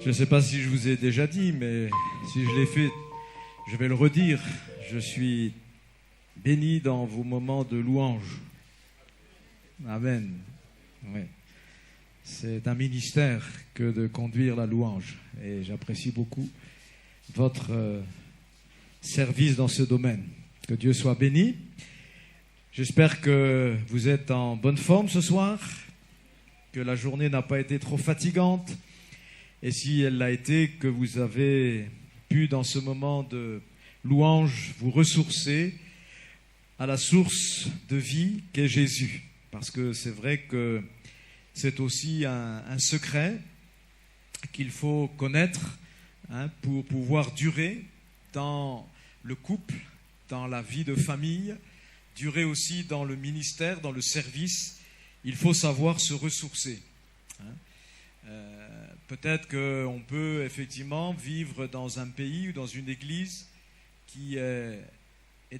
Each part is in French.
Je ne sais pas si je vous ai déjà dit, mais si je l'ai fait, je vais le redire. Je suis béni dans vos moments de louange. Amen. Oui. C'est un ministère que de conduire la louange. Et j'apprécie beaucoup votre service dans ce domaine. Que Dieu soit béni. J'espère que vous êtes en bonne forme ce soir, que la journée n'a pas été trop fatigante. Et si elle l'a été, que vous avez pu, dans ce moment de louange, vous ressourcer à la source de vie qu'est Jésus. Parce que c'est vrai que c'est aussi un secret qu'il faut connaître pour pouvoir durer dans le couple, dans la vie de famille, durer aussi dans le ministère, dans le service. Il faut savoir se ressourcer. Peut-être qu'on peut effectivement vivre dans un pays ou dans une église qui est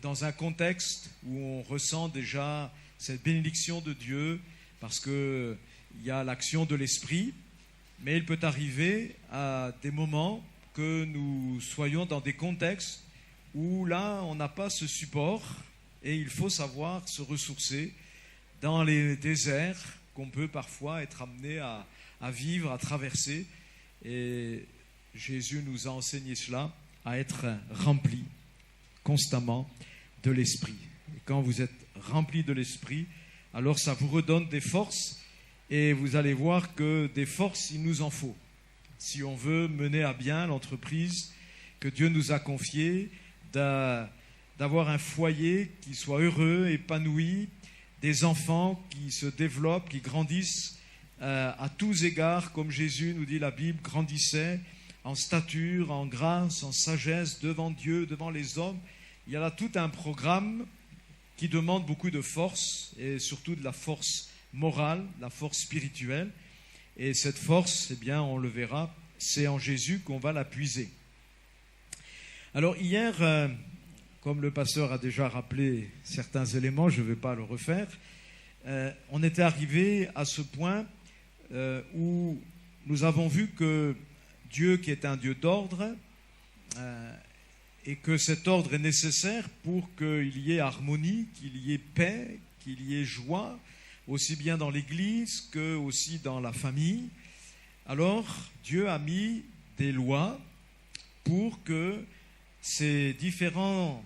dans un contexte où on ressent déjà cette bénédiction de Dieu parce qu'il y a l'action de l'Esprit, mais il peut arriver à des moments que nous soyons dans des contextes où là on n'a pas ce support et il faut savoir se ressourcer dans les déserts qu'on peut parfois être amené à vivre, à traverser. Et Jésus nous a enseigné cela, à être rempli constamment de l'Esprit. Et quand vous êtes rempli de l'Esprit, alors ça vous redonne des forces et vous allez voir que des forces, il nous en faut. Si on veut mener à bien l'entreprise que Dieu nous a confiée, d'avoir un foyer qui soit heureux, épanoui, des enfants qui se développent, qui grandissent à tous égards, comme Jésus nous dit la Bible, grandissait en stature, en grâce, en sagesse, devant Dieu, devant les hommes. Il y a là tout un programme qui demande beaucoup de force, et surtout de la force morale, la force spirituelle. Et cette force, eh bien, on le verra, c'est en Jésus qu'on va la puiser. Alors hier, comme le pasteur a déjà rappelé certains éléments, je ne vais pas le refaire, on était arrivé à ce point où nous avons vu que Dieu, qui est un Dieu d'ordre, et que cet ordre est nécessaire pour qu'il y ait harmonie, qu'il y ait paix, qu'il y ait joie, aussi bien dans l'Église que aussi dans la famille. Alors, Dieu a mis des lois pour que ces différentes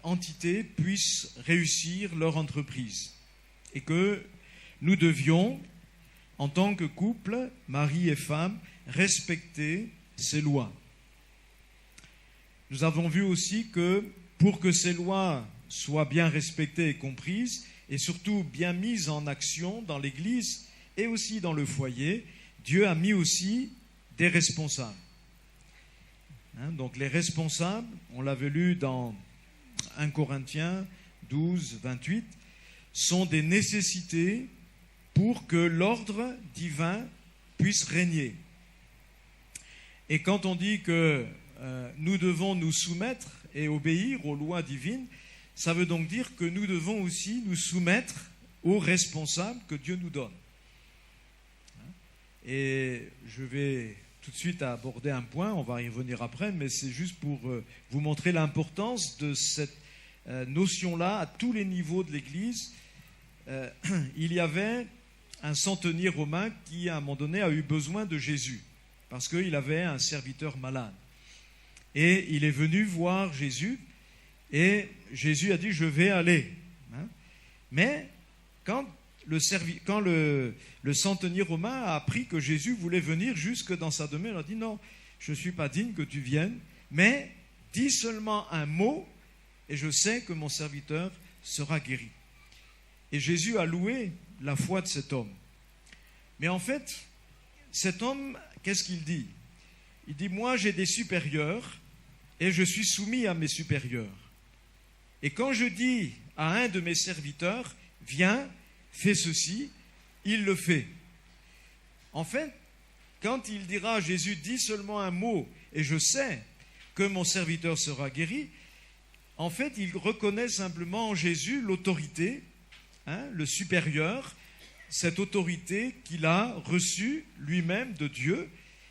entités puissent réussir leur entreprise. Et que nous devions, en tant que couple, mari et femme, respecter ces lois. Nous avons vu aussi que pour que ces lois soient bien respectées et comprises, et surtout bien mises en action dans l'Église et aussi dans le foyer, Dieu a mis aussi des responsables. Donc les responsables, on l'avait lu dans 1 Corinthiens 12, 28, sont des nécessités pour que l'ordre divin puisse régner. Et quand on dit que nous devons nous soumettre et obéir aux lois divines, ça veut donc dire que nous devons aussi nous soumettre aux responsables que Dieu nous donne. Et je vais tout de suite aborder un point, on va y revenir après, mais c'est juste pour vous montrer l'importance de cette notion-là à tous les niveaux de l'Église. Il y avait un centenier romain qui, à un moment donné, a eu besoin de Jésus, parce qu'il avait un serviteur malade. Et il est venu voir Jésus, et Jésus a dit « je vais aller ». Mais quand le centenier romain a appris que Jésus voulait venir jusque dans sa demeure, il a dit « non, je ne suis pas digne que tu viennes, mais dis seulement un mot, et je sais que mon serviteur sera guéri ». Et Jésus a loué la foi de cet homme. Mais en fait, cet homme, qu'est-ce qu'il dit? Il dit, moi j'ai des supérieurs et je suis soumis à mes supérieurs. Et quand je dis à un de mes serviteurs, viens, fais ceci, il le fait. En fait, quand il dira à Jésus, dis seulement un mot et je sais que mon serviteur sera guéri, en fait, il reconnaît simplement en Jésus l'autorité, le supérieur, cette autorité qu'il a reçue lui-même de Dieu,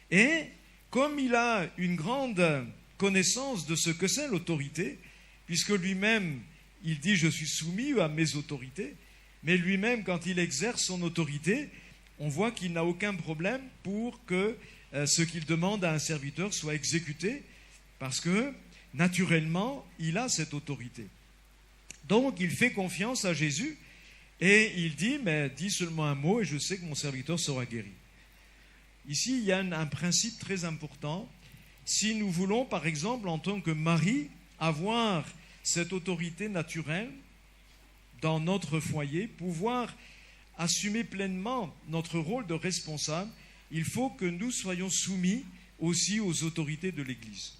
et comme il a une grande connaissance de ce que c'est l'autorité, puisque lui-même, il dit « je suis soumis à mes autorités », mais lui-même, quand il exerce son autorité, on voit qu'il n'a aucun problème pour que ce qu'il demande à un serviteur soit exécuté, parce que, naturellement, il a cette autorité. Donc, il fait confiance à Jésus, et il dit « mais dis seulement un mot, et je sais que mon serviteur sera guéri ». Ici, il y a un principe très important. Si nous voulons, par exemple, en tant que mari, avoir cette autorité naturelle dans notre foyer, pouvoir assumer pleinement notre rôle de responsable, il faut que nous soyons soumis aussi aux autorités de l'Église.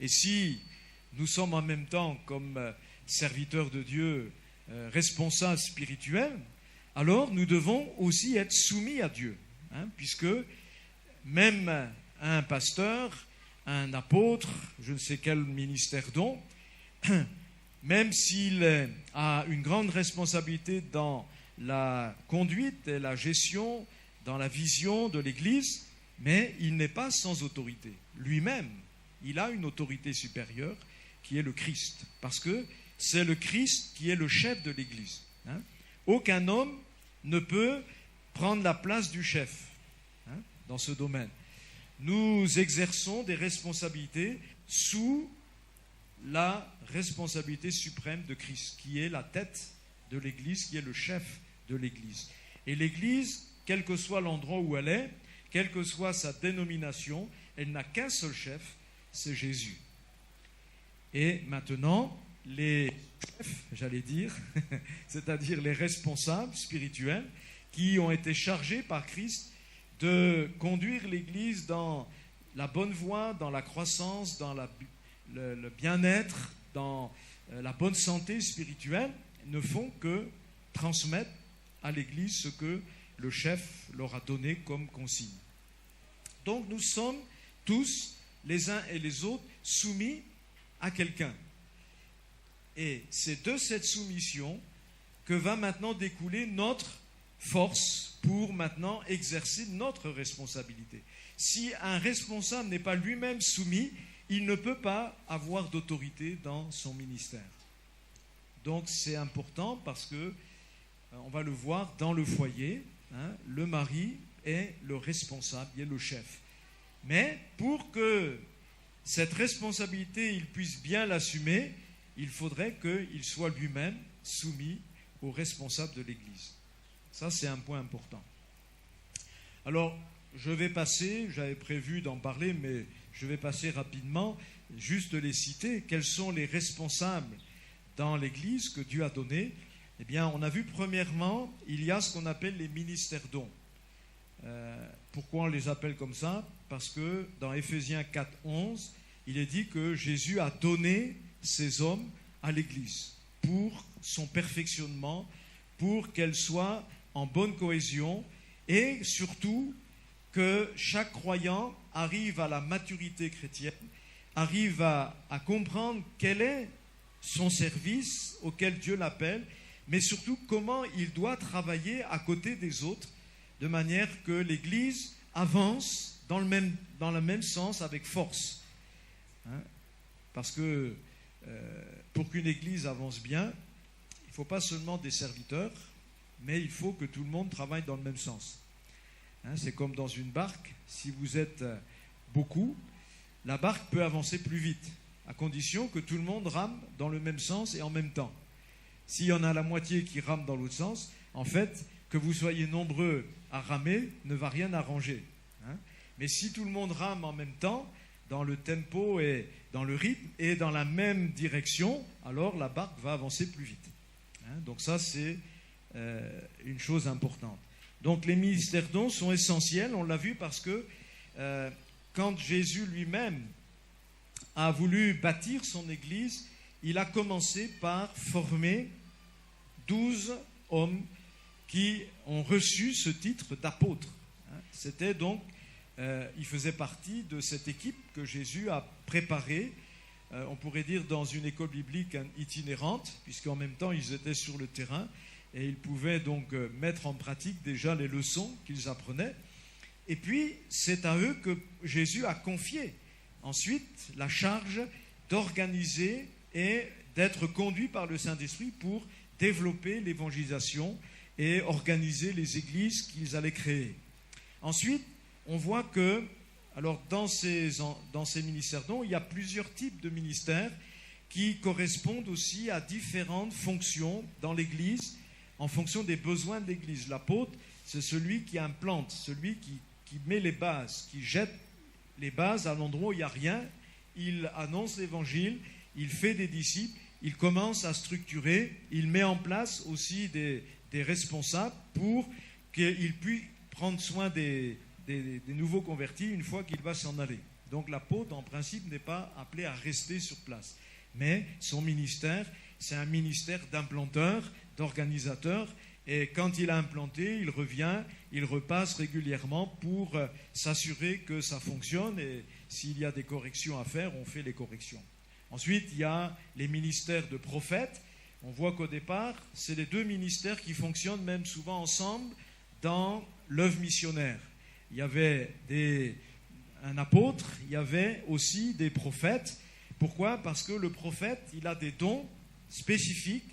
Et si nous sommes en même temps, comme serviteurs de Dieu, responsables spirituels, alors nous devons aussi être soumis à Dieu. Puisque même un pasteur, un apôtre, je ne sais quel ministère donc, même s'il a une grande responsabilité dans la conduite et la gestion, dans la vision de l'Église, mais il n'est pas sans autorité. Lui-même, il a une autorité supérieure qui est le Christ, parce que c'est le Christ qui est le chef de l'Église. Aucun homme ne peut prendre la place du chef dans ce domaine. Nous exerçons des responsabilités sous la responsabilité suprême de Christ, qui est la tête de l'Église, qui est le chef de l'Église. Et l'Église, quel que soit l'endroit où elle est, quelle que soit sa dénomination, elle n'a qu'un seul chef, c'est Jésus. Et maintenant, les chefs, j'allais dire, c'est-à-dire les responsables spirituels qui ont été chargés par Christ de conduire l'Église dans la bonne voie, dans la croissance, dans le bien-être, dans la bonne santé spirituelle, ne font que transmettre à l'Église ce que le chef leur a donné comme consigne. Donc nous sommes tous, les uns et les autres, soumis à quelqu'un. Et c'est de cette soumission que va maintenant découler notre force pour maintenant exercer notre responsabilité. Si un responsable n'est pas lui-même soumis, il ne peut pas avoir d'autorité dans son ministère. Donc c'est important parce que, on va le voir dans le foyer, le mari est le responsable, il est le chef. Mais pour que cette responsabilité, il puisse bien l'assumer, il faudrait qu'il soit lui-même soumis aux responsables de l'Église. Ça, c'est un point important. Alors, je vais passer, j'avais prévu d'en parler, mais je vais passer rapidement, juste les citer. Quels sont les responsables dans l'Église que Dieu a donnés? Eh bien, on a vu premièrement, il y a ce qu'on appelle les ministères dons. Pourquoi on les appelle comme ça? Parce que dans Éphésiens 4, 11, il est dit que Jésus a donné ces hommes à l'Église pour son perfectionnement, pour qu'elle soit en bonne cohésion et surtout que chaque croyant arrive à la maturité chrétienne, arrive à comprendre quel est son service auquel Dieu l'appelle, mais surtout comment il doit travailler à côté des autres de manière que l'Église avance dans le même sens avec force. Parce que pour qu'une Église avance bien, il ne faut pas seulement des serviteurs, mais il faut que tout le monde travaille dans le même sens. C'est comme dans une barque, si vous êtes beaucoup, la barque peut avancer plus vite, à condition que tout le monde rame dans le même sens et en même temps. S'il y en a la moitié qui rame dans l'autre sens, en fait, que vous soyez nombreux à ramer ne va rien arranger. Mais si tout le monde rame en même temps, dans le tempo et dans le rythme et dans la même direction, alors la barque va avancer plus vite. Donc ça, c'est une chose importante. Donc les ministères dons sont essentiels, on l'a vu parce que quand Jésus lui-même a voulu bâtir son Église, il a commencé par former 12 hommes qui ont reçu ce titre d'apôtre. C'était donc, ils faisaient partie de cette équipe que Jésus a préparée, on pourrait dire dans une école biblique itinérante, puisqu'en même temps ils étaient sur le terrain et ils pouvaient donc mettre en pratique déjà les leçons qu'ils apprenaient. Et puis, c'est à eux que Jésus a confié ensuite la charge d'organiser et d'être conduit par le Saint-Esprit pour développer l'évangélisation et organiser les églises qu'ils allaient créer. Ensuite, on voit que, alors dans ces ministères dons, il y a plusieurs types de ministères qui correspondent aussi à différentes fonctions dans l'Église, en fonction des besoins de l'Église. L'apôtre, c'est celui qui implante, celui qui met les bases, qui jette les bases à l'endroit où il n'y a rien. Il annonce l'Évangile, il fait des disciples, il commence à structurer, il met en place aussi des responsables pour qu'il puisse prendre soin des nouveaux convertis une fois qu'il va s'en aller. Donc l'apôtre, en principe, n'est pas appelé à rester sur place. Mais son ministère, c'est un ministère d'implanteur, d'organisateur. Et quand il a implanté, il revient, il repasse régulièrement pour s'assurer que ça fonctionne. Et s'il y a des corrections à faire, on fait les corrections. Ensuite, il y a les ministères de prophètes. On voit qu'au départ, c'est les deux ministères qui fonctionnent même souvent ensemble dans l'œuvre missionnaire. Il y avait un apôtre, il y avait aussi des prophètes. Pourquoi ? Parce que le prophète, il a des dons spécifiques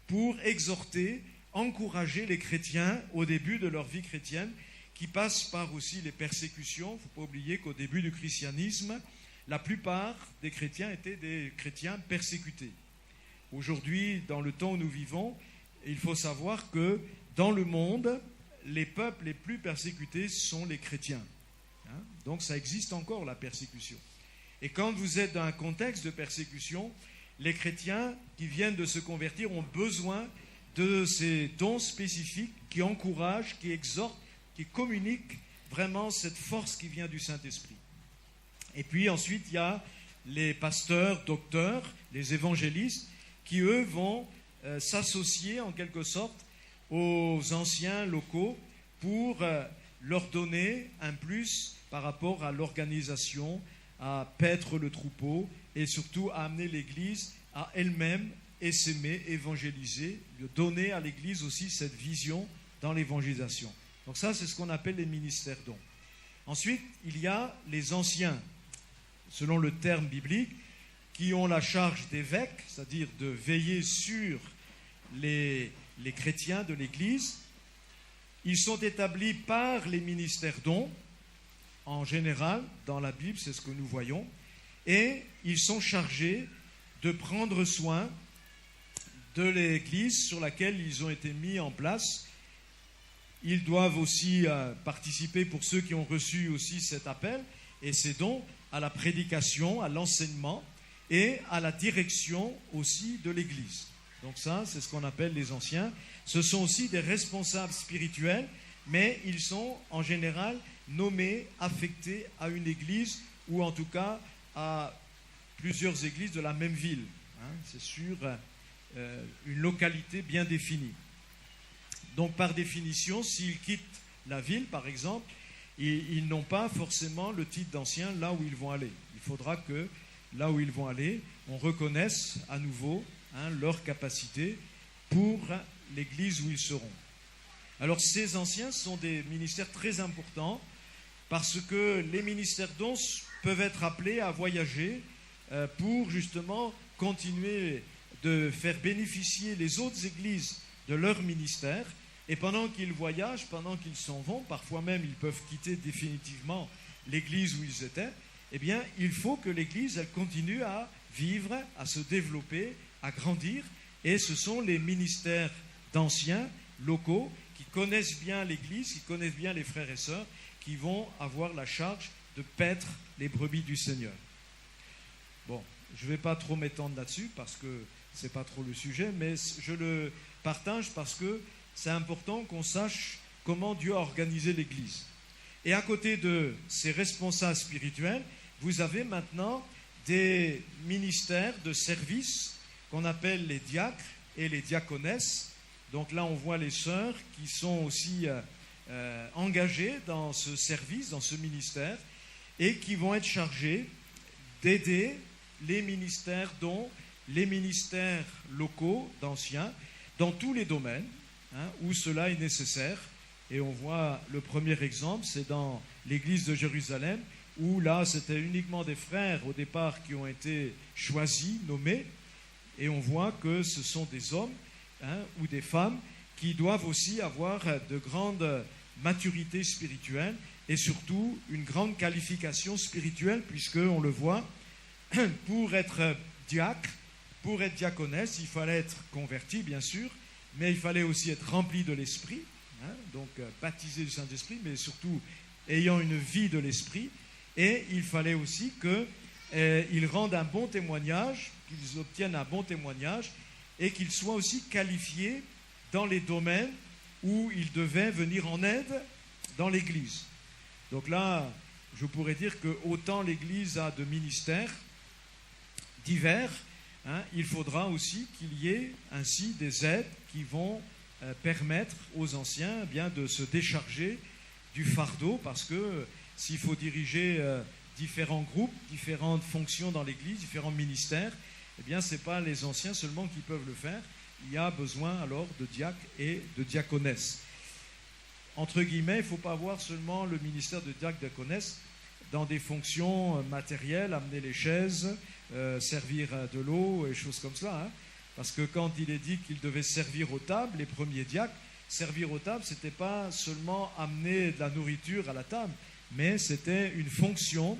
pour exhorter, encourager les chrétiens au début de leur vie chrétienne, qui passent par aussi les persécutions. Il ne faut pas oublier qu'au début du christianisme, la plupart des chrétiens étaient des chrétiens persécutés. Aujourd'hui, dans le temps où nous vivons, il faut savoir que dans le monde, les peuples les plus persécutés sont les chrétiens. Donc ça existe encore, la persécution. Et quand vous êtes dans un contexte de persécution, les chrétiens qui viennent de se convertir ont besoin de ces dons spécifiques qui encouragent, qui exhortent, qui communiquent vraiment cette force qui vient du Saint-Esprit. Et puis ensuite, il y a les pasteurs, docteurs, les évangélistes, qui eux vont s'associer en quelque sorte aux anciens locaux pour leur donner un plus par rapport à l'organisation, à paître le troupeau et surtout à amener l'Église à elle-même essaimer, évangéliser, donner à l'Église aussi cette vision dans l'évangélisation. Donc ça, c'est ce qu'on appelle les ministères dons. Ensuite, il y a les anciens, selon le terme biblique, qui ont la charge d'évêques, c'est-à-dire de veiller sur les chrétiens de l'Église. Ils sont établis par les ministères dons, en général, dans la Bible, c'est ce que nous voyons, et ils sont chargés de prendre soin de l'Église sur laquelle ils ont été mis en place. Ils doivent aussi participer, pour ceux qui ont reçu aussi cet appel et ces dons, à la prédication, à l'enseignement et à la direction aussi de l'Église. Donc ça, c'est ce qu'on appelle les anciens. Ce sont aussi des responsables spirituels, mais ils sont en général nommés, affectés à une église ou en tout cas à plusieurs églises de la même ville. C'est sur une localité bien définie. Donc par définition, s'ils quittent la ville, par exemple, ils n'ont pas forcément le titre d'ancien là où ils vont aller. Il faudra que là où ils vont aller, on reconnaisse à nouveau leur capacité pour l'église où ils seront. Alors ces anciens sont des ministères très importants parce que les ministères dons peuvent être appelés à voyager pour justement continuer de faire bénéficier les autres églises de leur ministère. Et pendant qu'ils voyagent, pendant qu'ils s'en vont, parfois même ils peuvent quitter définitivement l'église où ils étaient, eh bien il faut que l'église elle continue à vivre, à se développer, à grandir. Et ce sont les ministères d'anciens locaux qui connaissent bien l'église, qui connaissent bien les frères et sœurs, qui vont avoir la charge de paître les brebis du Seigneur. Bon, je ne vais pas trop m'étendre là-dessus parce que ce n'est pas trop le sujet, mais je le partage parce que c'est important qu'on sache comment Dieu a organisé l'Église. Et à côté de ces responsables spirituels, vous avez maintenant des ministères de service qu'on appelle les diacres et les diaconesses. Donc là, on voit les sœurs qui sont aussi engagées dans ce service, dans ce ministère, et qui vont être chargées d'aider les ministères, dont les ministères locaux d'anciens, dans tous les domaines où cela est nécessaire Et on voit le premier exemple, c'est dans l'église de Jérusalem, où là, c'était uniquement des frères au départ qui ont été choisis, nommés. Et on voit que ce sont des hommes ou des femmes qui doivent aussi avoir de grandes maturités spirituelles et surtout une grande qualification spirituelle, puisqu'on le voit, pour être diacre, pour être diaconesse, il fallait être converti, bien sûr, mais il fallait aussi être rempli de l'Esprit, donc baptisé du Saint-Esprit, mais surtout ayant une vie de l'Esprit. Et il fallait aussi qu'ils rendent un bon témoignage, qu'ils obtiennent un bon témoignage et qu'ils soient aussi qualifiés dans les domaines où ils devaient venir en aide dans l'Église. Donc là, je pourrais dire que autant l'Église a de ministères divers, il faudra aussi qu'il y ait ainsi des aides qui vont permettre aux anciens de se décharger du fardeau, parce que s'il faut diriger différents groupes, différentes fonctions dans l'Église, différents ministères, ce n'est pas les anciens seulement qui peuvent le faire. Il y a besoin alors de diacres et de diaconesses. Entre guillemets, il ne faut pas voir seulement le ministère de diacre, diaconesse dans des fonctions matérielles, amener les chaises, servir de l'eau et choses comme cela. Parce que quand il est dit qu'ils devaient servir aux tables, les premiers diacres, servir aux tables, ce n'était pas seulement amener de la nourriture à la table, mais c'était une fonction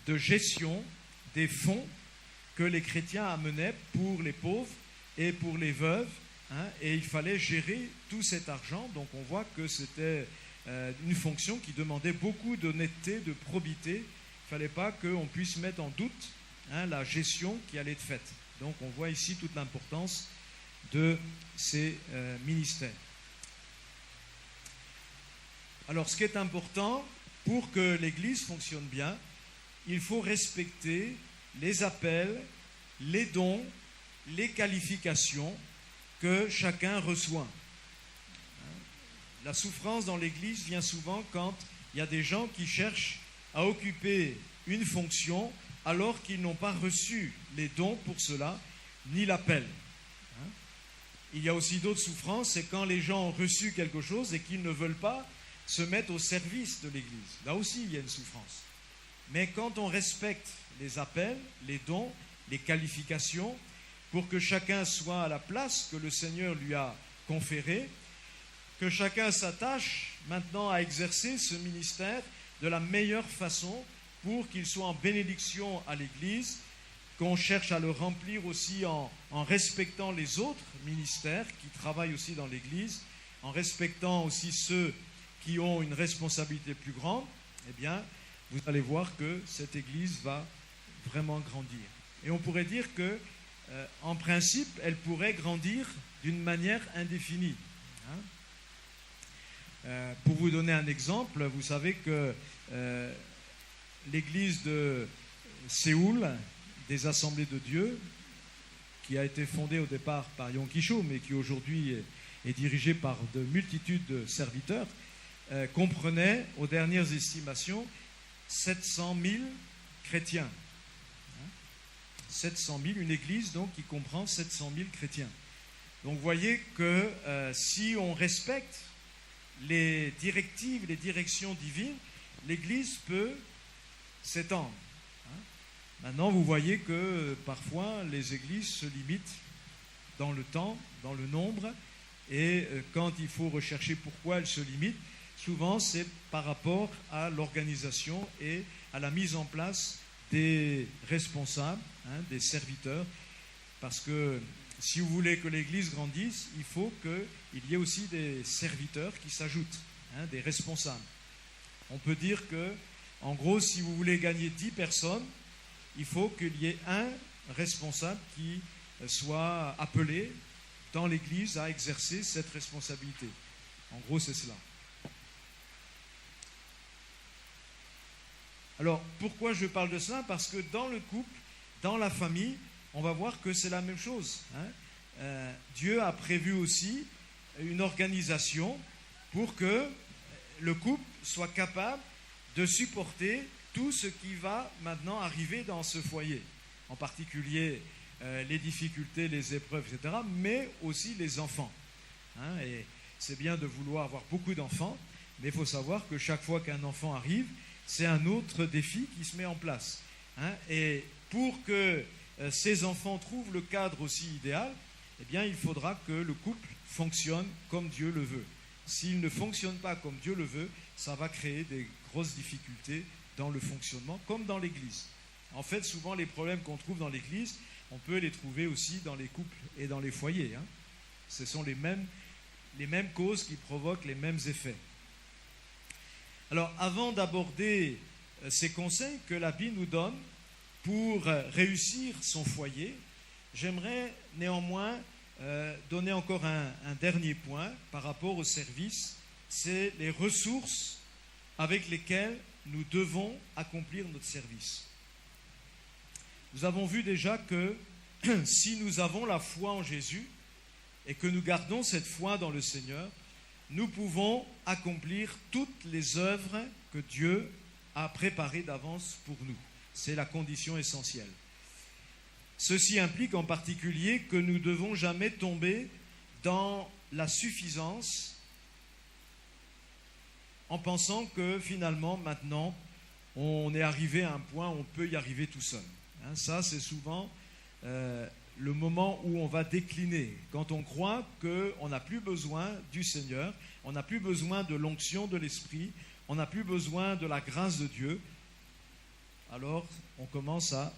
de gestion des fonds que les chrétiens amenaient pour les pauvres et pour les veuves, et il fallait gérer tout cet argent. Donc on voit que c'était une fonction qui demandait beaucoup d'honnêteté, de probité. Il ne fallait pas qu'on puisse mettre en doute la gestion qui allait être faite. Donc on voit ici toute l'importance de ces ministères. Alors ce qui est important, pour que l'Église fonctionne bien, il faut respecter les appels, les dons, les qualifications que chacun reçoit. La souffrance dans l'Église vient souvent quand il y a des gens qui cherchent à occuper une fonction alors qu'ils n'ont pas reçu les dons pour cela, ni l'appel. Il y a aussi d'autres souffrances, c'est quand les gens ont reçu quelque chose et qu'ils ne veulent pas se mettre au service de l'Église. Là aussi, il y a une souffrance. Mais quand on respecte les appels, les dons, les qualifications, pour que chacun soit à la place que le Seigneur lui a conférée, que chacun s'attache maintenant à exercer ce ministère de la meilleure façon pour qu'il soit en bénédiction à l'Église, qu'on cherche à le remplir aussi en respectant les autres ministères qui travaillent aussi dans l'Église, en respectant aussi ceux qui ont une responsabilité plus grande, vous allez voir que cette Église va vraiment grandir. Et on pourrait dire que, en principe, elle pourrait grandir d'une manière indéfinie. Pour vous donner un exemple, vous savez que l'Église de Séoul, des Assemblées de Dieu, qui a été fondée au départ par Yong Ki-cho, mais qui aujourd'hui est dirigée par de multitudes de serviteurs, comprenait, aux dernières estimations, 700 000 chrétiens. 700 000, une église donc qui comprend 700 000 chrétiens. Donc vous voyez que si on respecte les directives, les directions divines, l'église peut s'étendre. Maintenant, vous voyez que parfois les églises se limitent dans le temps, dans le nombre, et quand il faut rechercher pourquoi elles se limitent, souvent c'est par rapport à l'organisation et à la mise en place des responsables, des serviteurs, parce que si vous voulez que l'Église grandisse, il faut qu'il y ait aussi des serviteurs qui s'ajoutent, des responsables. On peut dire que, en gros, si vous voulez gagner 10 personnes, il faut qu'il y ait un responsable qui soit appelé dans l'Église à exercer cette responsabilité. En gros, c'est cela. Alors, pourquoi je parle de cela? Parce que dans le couple, dans la famille, on va voir que c'est la même chose. Dieu a prévu aussi une organisation pour que le couple soit capable de supporter tout ce qui va maintenant arriver dans ce foyer. En particulier les difficultés, les épreuves, etc., mais aussi les enfants. Et c'est bien de vouloir avoir beaucoup d'enfants, mais il faut savoir que chaque fois qu'un enfant arrive, c'est un autre défi qui se met en place. Et pour que ces enfants trouvent le cadre aussi idéal, eh bien, il faudra que le couple fonctionne comme Dieu le veut. S'il ne fonctionne pas comme Dieu le veut, ça va créer des grosses difficultés dans le fonctionnement, comme dans l'Église. En fait, souvent, les problèmes qu'on trouve dans l'Église, on peut les trouver aussi dans les couples et dans les foyers. Ce sont les mêmes causes qui provoquent les mêmes effets. Alors, avant d'aborder ces conseils que la Bible nous donne pour réussir son foyer, j'aimerais néanmoins donner encore un dernier point par rapport au service, c'est les ressources avec lesquelles nous devons accomplir notre service. Nous avons vu déjà que si nous avons la foi en Jésus et que nous gardons cette foi dans le Seigneur, nous pouvons accomplir toutes les œuvres que Dieu a préparées d'avance pour nous. C'est la condition essentielle. Ceci implique en particulier que nous ne devons jamais tomber dans la suffisance en pensant que finalement, maintenant, on est arrivé à un point où on peut y arriver tout seul. Ça, c'est souvent le moment où on va décliner, quand on croit qu'on n'a plus besoin du Seigneur, on n'a plus besoin de l'onction de l'Esprit, on n'a plus besoin de la grâce de Dieu, alors on commence à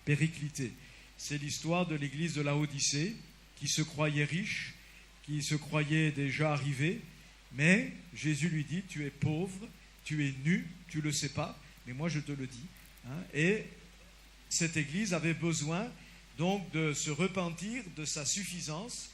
péricliter. C'est l'histoire de l'église de Laodicée, qui se croyait riche, qui se croyait déjà arrivé, mais Jésus lui dit, tu es pauvre, tu es nu, tu ne le sais pas, mais moi je te le dis. Et cette église avait besoin donc de se repentir de sa suffisance,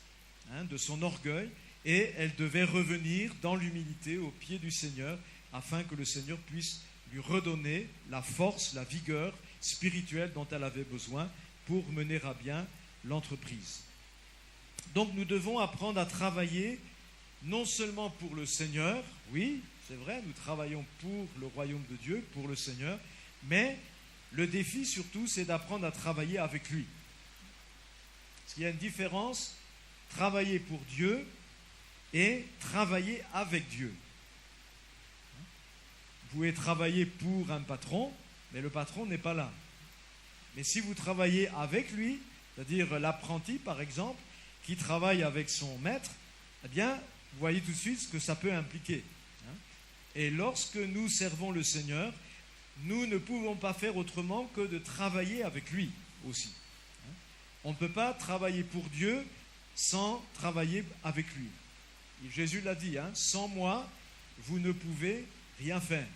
de son orgueil, et elle devait revenir dans l'humilité aux pieds du Seigneur, afin que le Seigneur puisse lui redonner la force, la vigueur spirituelle dont elle avait besoin pour mener à bien l'entreprise. Donc nous devons apprendre à travailler non seulement pour le Seigneur, oui, c'est vrai, nous travaillons pour le royaume de Dieu, pour le Seigneur, mais le défi surtout, c'est d'apprendre à travailler avec lui. Parce qu'il y a une différence, travailler pour Dieu et travailler avec Dieu. Vous pouvez travailler pour un patron, mais le patron n'est pas là. Mais si vous travaillez avec lui, c'est-à-dire l'apprenti par exemple, qui travaille avec son maître, eh bien, vous voyez tout de suite ce que ça peut impliquer. Et lorsque nous servons le Seigneur, nous ne pouvons pas faire autrement que de travailler avec lui aussi. On ne peut pas travailler pour Dieu sans travailler avec lui. Et Jésus l'a dit, sans moi, vous ne pouvez rien faire.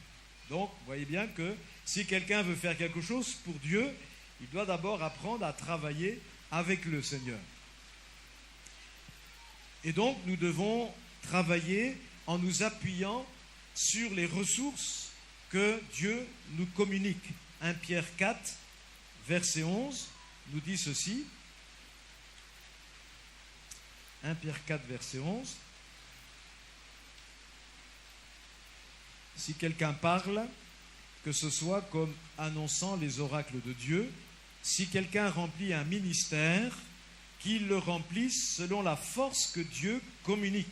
Donc, vous voyez bien que si quelqu'un veut faire quelque chose pour Dieu, il doit d'abord apprendre à travailler avec le Seigneur. Et donc, nous devons travailler en nous appuyant sur les ressources que Dieu nous communique. 1 Pierre 4, verset 11, nous dit ceci. 1 Pierre 4, verset 11. Si quelqu'un parle, que ce soit comme annonçant les oracles de Dieu, si quelqu'un remplit un ministère, qu'il le remplisse selon la force que Dieu communique,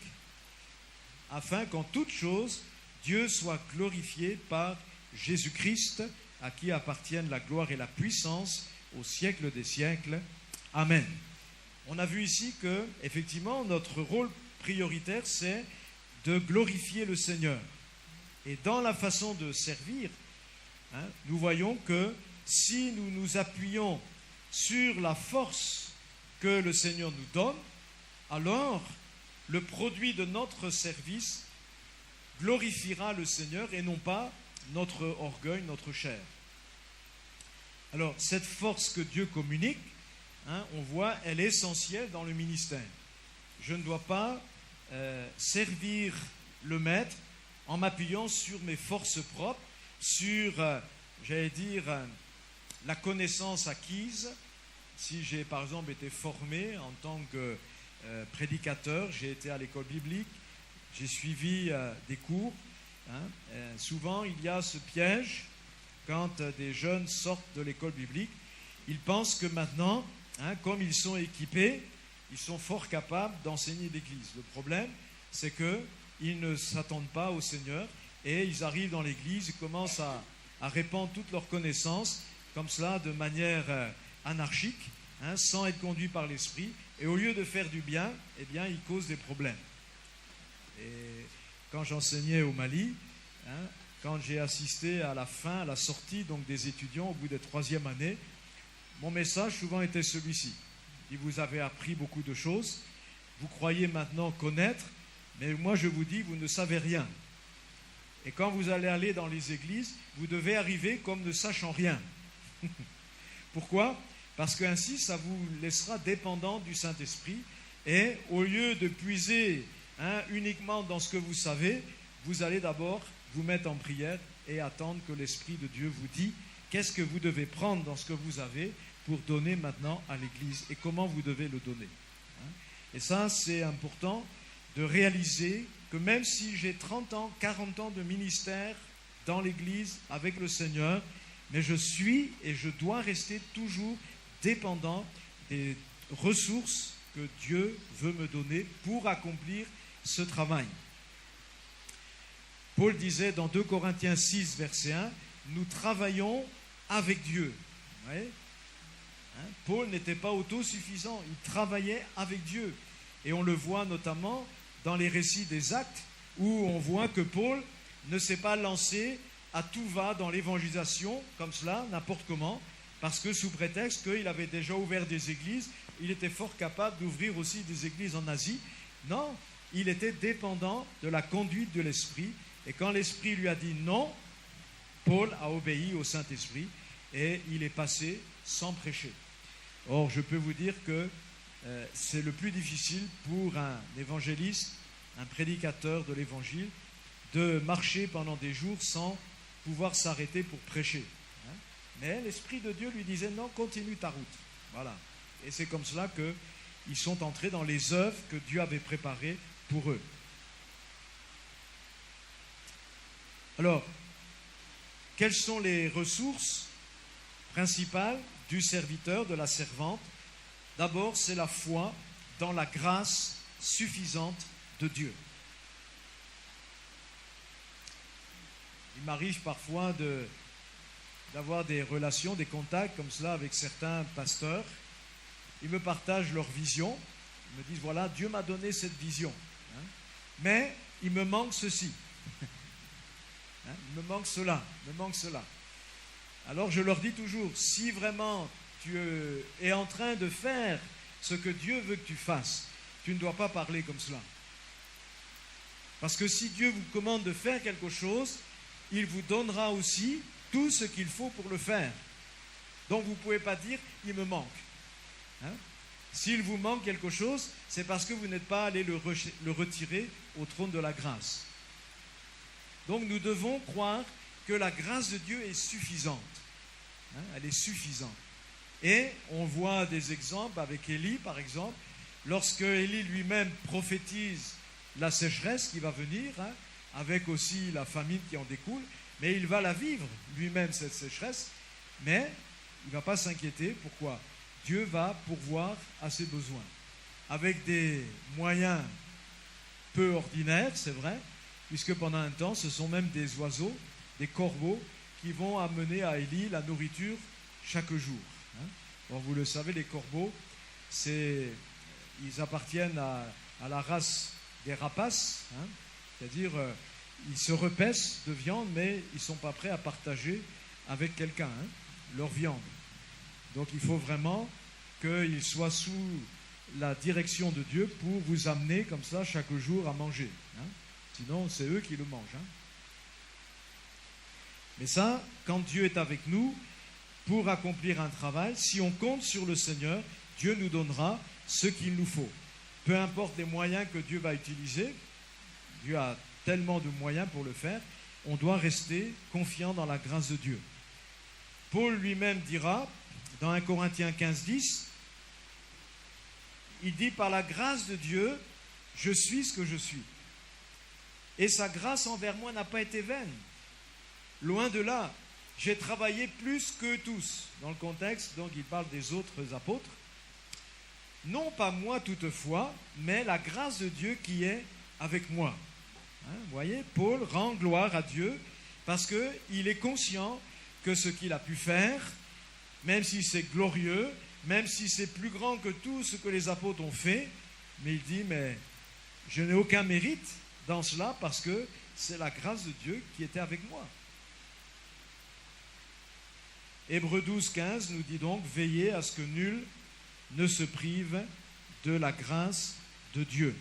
afin qu'en toute chose, Dieu soit glorifié par Jésus-Christ, à qui appartiennent la gloire et la puissance au siècle des siècles. Amen. On a vu ici que, effectivement, notre rôle prioritaire, c'est de glorifier le Seigneur. Et dans la façon de servir, nous voyons que si nous nous appuyons sur la force que le Seigneur nous donne, alors le produit de notre service glorifiera le Seigneur et non pas notre orgueil, notre chair. Alors, cette force que Dieu communique, on voit, elle est essentielle dans le ministère. Je ne dois pas servir le Maître en m'appuyant sur mes forces propres, sur, la connaissance acquise. Si j'ai, par exemple, été formé en tant que prédicateur, j'ai été à l'école biblique, j'ai suivi des cours. Souvent, il y a ce piège, quand des jeunes sortent de l'école biblique, ils pensent que maintenant, comme ils sont équipés, ils sont fort capables d'enseigner l'Église. Le problème, c'est qu'ils ne s'attendent pas au Seigneur et ils arrivent dans l'église, ils commencent à répandre toutes leurs connaissances comme cela, de manière anarchique, sans être conduits par l'Esprit. Et au lieu de faire du bien, eh bien, ils causent des problèmes. Et quand j'enseignais au Mali, quand j'ai assisté à la sortie donc, des étudiants au bout des 3e années, mon message souvent était celui-ci. Vous avez appris beaucoup de choses, vous croyez maintenant connaître, mais moi je vous dis, vous ne savez rien. Et quand vous allez aller dans les églises, vous devez arriver comme ne sachant rien. Pourquoi ? Parce qu'ainsi, ça vous laissera dépendant du Saint-Esprit. Et au lieu de puiser uniquement dans ce que vous savez, vous allez d'abord vous mettre en prière et attendre que l'Esprit de Dieu vous dise qu'est-ce que vous devez prendre dans ce que vous avez pour donner maintenant à l'Église et comment vous devez le donner. Et ça, c'est important de réaliser que même si j'ai 30 ans, 40 ans de ministère dans l'Église avec le Seigneur, mais je suis et je dois rester toujours dépendant des ressources que Dieu veut me donner pour accomplir ce travail. Paul disait dans 2 Corinthiens 6, verset 1, « Nous travaillons avec Dieu. » Vous voyez ? Paul n'était pas autosuffisant, il travaillait avec Dieu. Et on le voit notamment dans les récits des Actes, où on voit que Paul ne s'est pas lancé à tout va dans l'évangélisation, comme cela, n'importe comment, parce que sous prétexte qu'il avait déjà ouvert des églises, il était fort capable d'ouvrir aussi des églises en Asie. Non, il était dépendant de la conduite de l'Esprit. Et quand l'Esprit lui a dit non, Paul a obéi au Saint-Esprit et il est passé sans prêcher. Or, je peux vous dire que c'est le plus difficile pour un évangéliste, un prédicateur de l'Évangile, de marcher pendant des jours sans pouvoir s'arrêter pour prêcher. Mais l'Esprit de Dieu lui disait non, continue ta route. Voilà. Et c'est comme cela qu'ils sont entrés dans les œuvres que Dieu avait préparées pour eux. Alors, quelles sont les ressources principales du serviteur, de la servante ? D'abord, c'est la foi dans la grâce suffisante de Dieu. Il m'arrive parfois d'avoir des relations, des contacts comme cela avec certains pasteurs. Ils me partagent leur vision. Ils me disent, voilà, Dieu m'a donné cette vision. Mais il me manque ceci. Il me manque cela, il me manque cela. Alors je leur dis toujours, si vraiment tu es en train de faire ce que Dieu veut que tu fasses, tu ne dois pas parler comme cela. Parce que si Dieu vous commande de faire quelque chose, il vous donnera aussi tout ce qu'il faut pour le faire. Donc vous ne pouvez pas dire, il me manque. S'il vous manque quelque chose, c'est parce que vous n'êtes pas allé le retirer au trône de la grâce. Donc nous devons croire que la grâce de Dieu est suffisante. Elle est suffisante. Et on voit des exemples avec Élie, par exemple, lorsque Élie lui-même prophétise la sécheresse qui va venir, avec aussi la famine qui en découle, mais il va la vivre lui-même, cette sécheresse, mais il ne va pas s'inquiéter. Pourquoi ? Dieu va pourvoir à ses besoins, avec des moyens peu ordinaires, c'est vrai, puisque pendant un temps, ce sont même des oiseaux, des corbeaux, qui vont amener à Élie la nourriture chaque jour. Bon, vous le savez, les corbeaux, ils appartiennent à la race des rapaces, c'est-à-dire ils se repaissent de viande, mais ils ne sont pas prêts à partager avec quelqu'un leur viande. Donc il faut vraiment qu'ils soient sous la direction de Dieu pour vous amener comme ça chaque jour à manger. Sinon, c'est eux qui le mangent. Mais ça, quand Dieu est avec nous, pour accomplir un travail, si on compte sur le Seigneur, Dieu nous donnera ce qu'il nous faut. Peu importe les moyens que Dieu va utiliser, Dieu a tellement de moyens pour le faire, on doit rester confiant dans la grâce de Dieu. Paul lui-même dira, dans 1 Corinthiens 15, 10, il dit, par la grâce de Dieu, je suis ce que je suis. Et sa grâce envers moi n'a pas été vaine. Loin de là, j'ai travaillé plus que tous. Dans le contexte, donc, il parle des autres apôtres. Non pas moi toutefois, mais la grâce de Dieu qui est avec moi. Hein, vous voyez, Paul rend gloire à Dieu parce qu'il est conscient que ce qu'il a pu faire, même si c'est glorieux, même si c'est plus grand que tout ce que les apôtres ont fait, mais il dit, mais je n'ai aucun mérite dans cela parce que c'est la grâce de Dieu qui était avec moi. Hébreux 12, 15 nous dit donc, veillez à ce que nul ne se prive de la grâce de Dieu.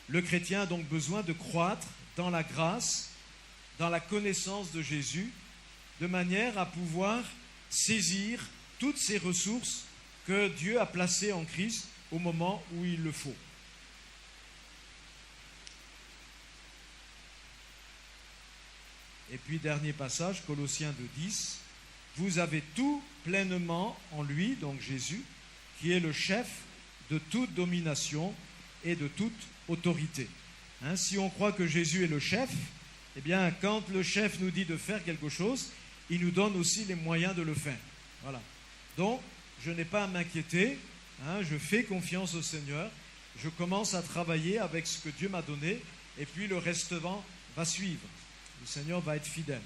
Le chrétien a donc besoin de croître dans la grâce, dans la connaissance de Jésus, de manière à pouvoir saisir toutes ces ressources que Dieu a placées en Christ au moment où il le faut. Et puis, dernier passage, Colossiens 2,10. Vous avez tout pleinement en lui, donc Jésus, qui est le chef de toute domination et de toute autorité. Hein, si on croit que Jésus est le chef, eh bien, quand le chef nous dit de faire quelque chose, il nous donne aussi les moyens de le faire. Voilà. Donc, je n'ai pas à m'inquiéter, hein, je fais confiance au Seigneur, je commence à travailler avec ce que Dieu m'a donné, et puis le restant va suivre. Le Seigneur va être fidèle.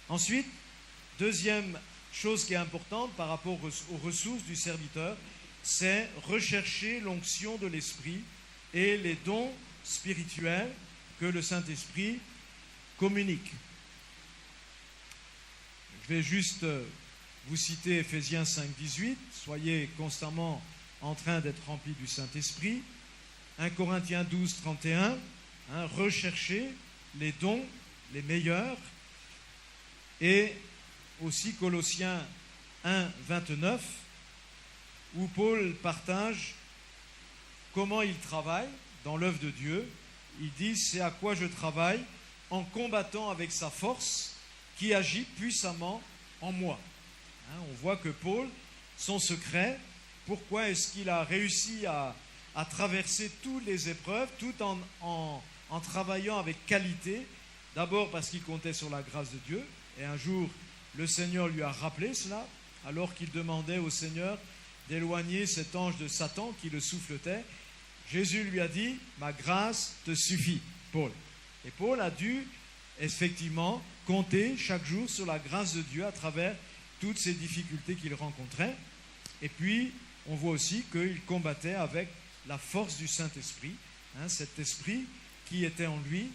Ensuite, deuxième chose qui est importante par rapport aux ressources du serviteur, c'est rechercher l'onction de l'Esprit et les dons spirituels que le Saint-Esprit communique. Je vais juste vous citer Éphésiens 5, 18. Soyez constamment en train d'être remplis du Saint-Esprit. 1 Corinthiens 12, 31. Hein, recherchez les dons les meilleurs. Et aussi Colossiens 1, 29, où Paul partage comment il travaille dans l'œuvre de Dieu. Il dit, c'est à quoi je travaille en combattant avec sa force qui agit puissamment en moi. Hein, on voit que Paul, son secret, pourquoi est-ce qu'il a réussi à traverser toutes les épreuves tout en travaillant avec qualité? D'abord parce qu'il comptait sur la grâce de Dieu, et un jour le Seigneur lui a rappelé cela, alors qu'il demandait au Seigneur d'éloigner cet ange de Satan qui le souffletait. Jésus lui a dit, ma grâce te suffit, Paul. Et Paul a dû effectivement compter chaque jour sur la grâce de Dieu à travers toutes ces difficultés qu'il rencontrait. Et puis, on voit aussi qu'il combattait avec la force du Saint-Esprit, hein, cet esprit qui était en lui,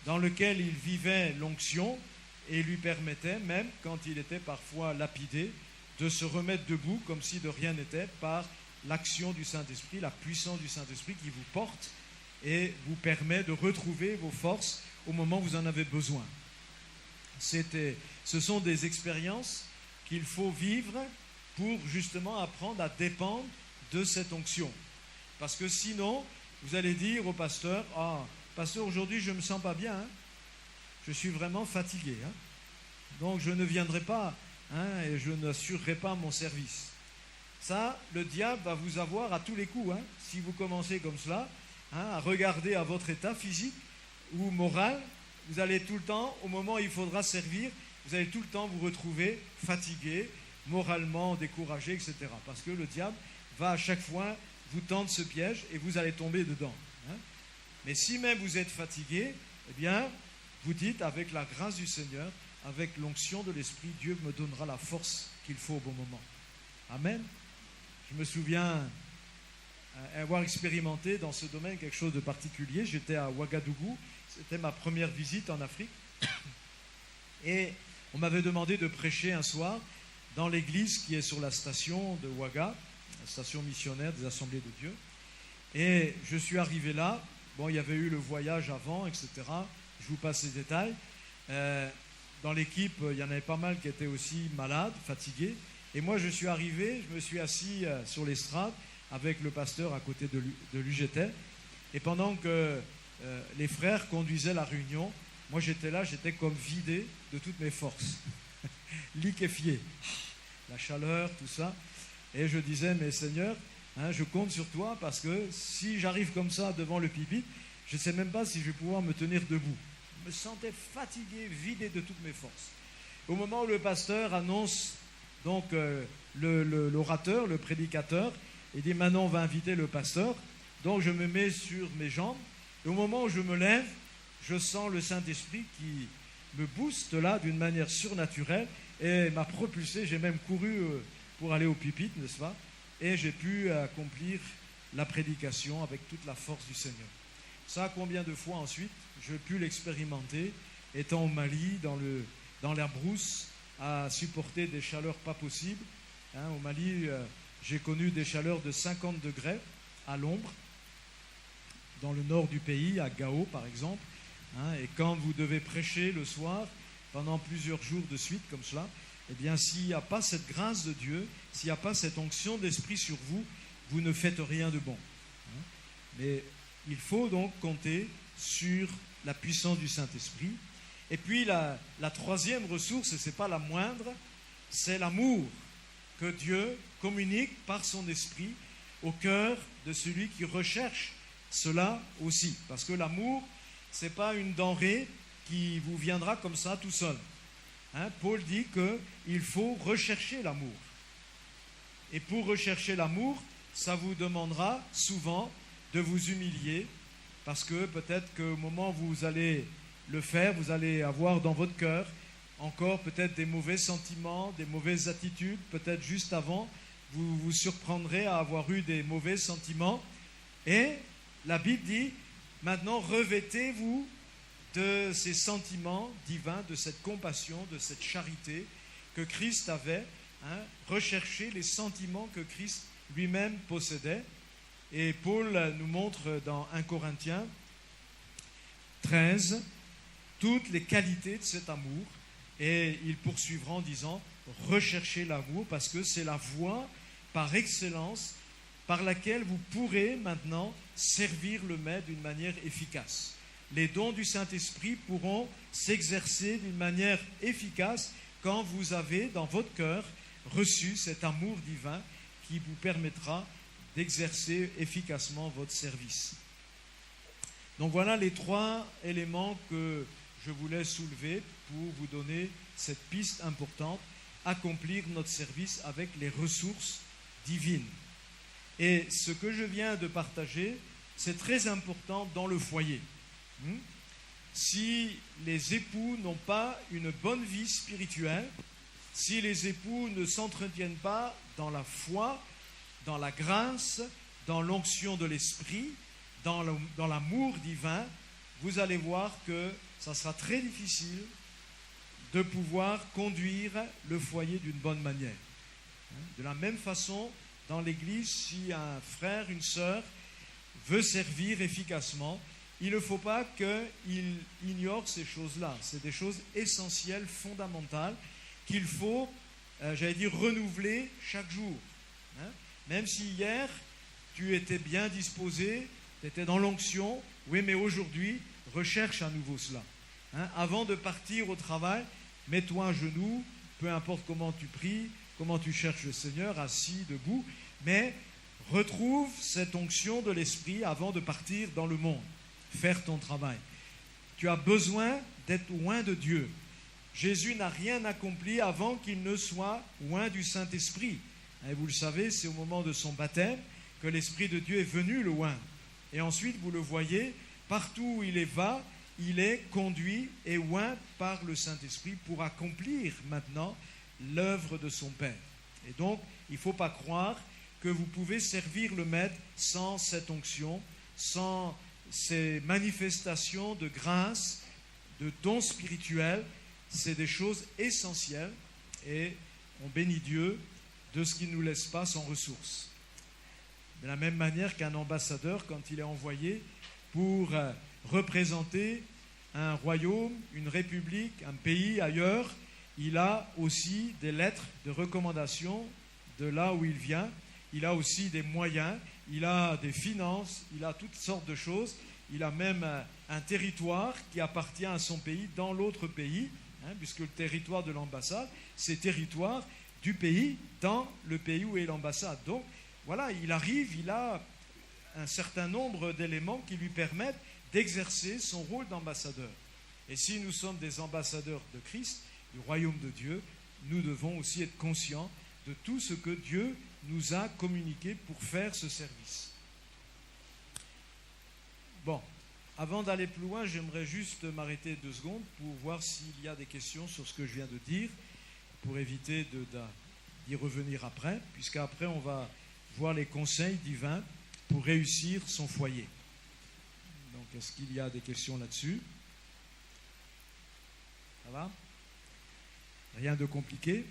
dans lequel il vivait l'onction et lui permettait, même quand il était parfois lapidé, de se remettre debout comme si de rien n'était par l'action du Saint-Esprit, la puissance du Saint-Esprit qui vous porte et vous permet de retrouver vos forces au moment où vous en avez besoin. Ce sont des expériences qu'il faut vivre pour justement apprendre à dépendre de cette onction. Parce que sinon, vous allez dire au pasteur, « Ah, pasteur, aujourd'hui je ne me sens pas bien, hein. Je suis vraiment fatigué, hein. Donc je ne viendrai pas, hein, et je n'assurerai pas mon service. » Ça, le diable va vous avoir à tous les coups, hein, si vous commencez comme cela, hein, à regarder à votre état physique ou moral. Vous allez tout le temps, au moment où il faudra servir, vous allez tout le temps vous retrouver fatigué, moralement découragé, etc. Parce que le diable va à chaque fois vous tendre ce piège et vous allez tomber dedans. Hein. Mais si même vous êtes fatigué, eh bien, vous dites avec la grâce du Seigneur, avec l'onction de l'Esprit, Dieu me donnera la force qu'il faut au bon moment. Amen. Je me souviens avoir expérimenté dans ce domaine quelque chose de particulier. J'étais à Ouagadougou, c'était ma première visite en Afrique. Et on m'avait demandé de prêcher un soir dans l'église qui est sur la station de Ouaga, la station missionnaire des Assemblées de Dieu. Et je suis arrivé là. Bon, il y avait eu le voyage avant, etc. Je vous passe les détails. Dans l'équipe, il y en avait pas mal qui étaient aussi malades, fatigués. Et moi, je suis arrivé, je me suis assis sur l'estrade avec le pasteur à côté de l'UGT. Et pendant que les frères conduisaient la réunion, moi j'étais là, j'étais comme vidé de toutes mes forces, liquéfié, la chaleur, tout ça. Et je disais, mais Seigneur, hein, je compte sur toi parce que si j'arrive comme ça devant le pupitre, je ne sais même pas si je vais pouvoir me tenir debout. Je me sentais fatigué, vidé de toutes mes forces. Au moment où le pasteur annonce donc l'orateur, le prédicateur, il dit maintenant on va inviter le pasteur. Donc je me mets sur mes jambes. Et au moment où je me lève, je sens le Saint-Esprit qui me booste là d'une manière surnaturelle et m'a propulsé. J'ai même couru pour aller au pupitre, n'est-ce pas? Et j'ai pu accomplir la prédication avec toute la force du Seigneur. Ça, combien de fois ensuite j'ai pu l'expérimenter, étant au Mali, dans la brousse, à supporter des chaleurs pas possibles. Au Mali, j'ai connu des chaleurs de 50 degrés à l'ombre, dans le nord du pays, à Gao par exemple. Et quand vous devez prêcher le soir, pendant plusieurs jours de suite comme cela, eh bien s'il n'y a pas cette grâce de Dieu, s'il n'y a pas cette onction d'esprit sur vous, vous ne faites rien de bon. Mais il faut donc compter sur la puissance du Saint-Esprit. Et puis la troisième ressource, et ce n'est pas la moindre, c'est l'amour que Dieu communique par son esprit au cœur de celui qui recherche cela aussi. Parce que l'amour, ce n'est pas une denrée qui vous viendra comme ça tout seul. Paul dit qu'il faut rechercher l'amour. Et pour rechercher l'amour, ça vous demandera souvent de vous humilier, parce que peut-être qu'au moment où vous allez le faire, vous allez avoir dans votre cœur encore peut-être des mauvais sentiments, des mauvaises attitudes. Peut-être juste avant, vous vous surprendrez à avoir eu des mauvais sentiments. Et la Bible dit, maintenant revêtez-vous de ces sentiments divins, de cette compassion, de cette charité que Christ avait. Recherchez les sentiments que Christ lui-même possédait. Et Paul nous montre dans 1 Corinthiens 13 toutes les qualités de cet amour. Et il poursuivra en disant, recherchez l'amour parce que c'est la voie par excellence par laquelle vous pourrez maintenant servir le Maître d'une manière efficace. Les dons du Saint-Esprit pourront s'exercer d'une manière efficace quand vous avez dans votre cœur reçu cet amour divin qui vous permettra d'exercer efficacement votre service. Donc voilà les trois éléments que je voulais soulever pour vous donner cette piste importante, accomplir notre service avec les ressources divines. Et ce que je viens de partager, c'est très important dans le foyer. Si les époux n'ont pas une bonne vie spirituelle, si les époux ne s'entretiennent pas dans la foi, dans la grâce, dans l'onction de l'esprit, dans l'amour divin, vous allez voir que ça sera très difficile de pouvoir conduire le foyer d'une bonne manière. De la même façon, dans l'Église, si un frère, une sœur veut servir efficacement, il ne faut pas qu'il ignore ces choses-là. C'est des choses essentielles, fondamentales, qu'il faut, renouveler chaque jour. Même si hier, tu étais bien disposé, tu étais dans l'onction, oui, mais aujourd'hui, recherche à nouveau cela. Avant de partir au travail, mets-toi à genoux, peu importe comment tu pries, comment tu cherches le Seigneur, assis, debout, mais retrouve cette onction de l'Esprit avant de partir dans le monde, faire ton travail. Tu as besoin d'être loin de Dieu. Jésus n'a rien accompli avant qu'il ne soit loin du Saint-Esprit. Et vous le savez, c'est au moment de son baptême que l'Esprit de Dieu est venu le loin. Et ensuite, vous le voyez, partout où il va, il est conduit et oint par le Saint-Esprit pour accomplir maintenant l'œuvre de son Père. Et donc, il ne faut pas croire que vous pouvez servir le Maître sans cette onction, sans ces manifestations de grâce, de dons spirituels. C'est des choses essentielles et on bénit Dieu de ce qu'il ne nous laisse pas sans ressources. De la même manière qu'un ambassadeur, quand il est envoyé pour représenter un royaume, une république, un pays ailleurs, il a aussi des lettres de recommandation de là où il vient. Il a aussi des moyens, il a des finances, il a toutes sortes de choses. Il a même un territoire qui appartient à son pays dans l'autre pays, puisque le territoire de l'ambassade, c'est territoire du pays dans le pays où est l'ambassade. Donc, voilà, il arrive, il a un certain nombre d'éléments qui lui permettent d'exercer son rôle d'ambassadeur. Et si nous sommes des ambassadeurs de Christ, du royaume de Dieu, nous devons aussi être conscients de tout ce que Dieu nous a communiqué pour faire ce service. Bon, avant d'aller plus loin, j'aimerais juste m'arrêter 2 secondes pour voir s'il y a des questions sur ce que je viens de dire, pour éviter d'y revenir après, puisqu'après on va voir les conseils divins pour réussir son foyer. Donc, est-ce qu'il y a des questions là-dessus? Ça va? Rien de compliqué,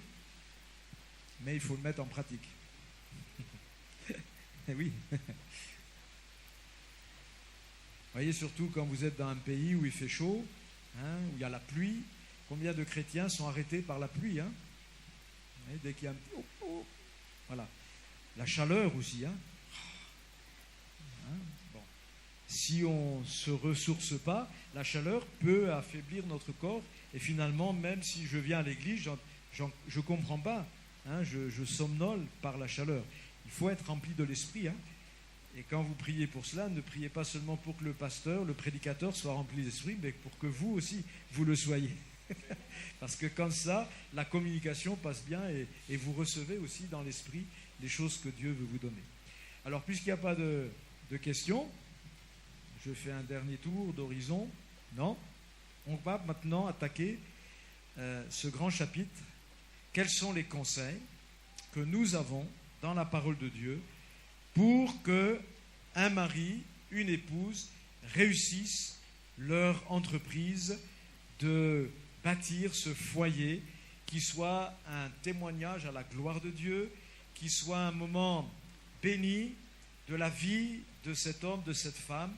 mais il faut le mettre en pratique. Eh oui. Vous voyez, surtout quand vous êtes dans un pays où il fait chaud, où il y a la pluie, combien de chrétiens sont arrêtés par la pluie, dès qu'il y a un petit... Voilà. La chaleur aussi, Bon. Si on ne se ressource pas, la chaleur peut affaiblir notre corps. Et finalement, même si je viens à l'église, je ne comprends pas. Je somnole par la chaleur. Il faut être rempli de l'esprit. Et quand vous priez pour cela, ne priez pas seulement pour que le pasteur, le prédicateur soit rempli d'esprit, mais pour que vous aussi, vous le soyez. Parce que comme ça, la communication passe bien et vous recevez aussi dans l'esprit les choses que Dieu veut vous donner. Alors, puisqu'il n'y a pas de questions, je fais un dernier tour d'horizon. Non? On va maintenant attaquer ce grand chapitre. Quels sont les conseils que nous avons dans la parole de Dieu pour que un mari, une épouse réussissent leur entreprise de bâtir ce foyer qui soit un témoignage à la gloire de Dieu, qui soit un moment béni de la vie de cet homme, de cette femme,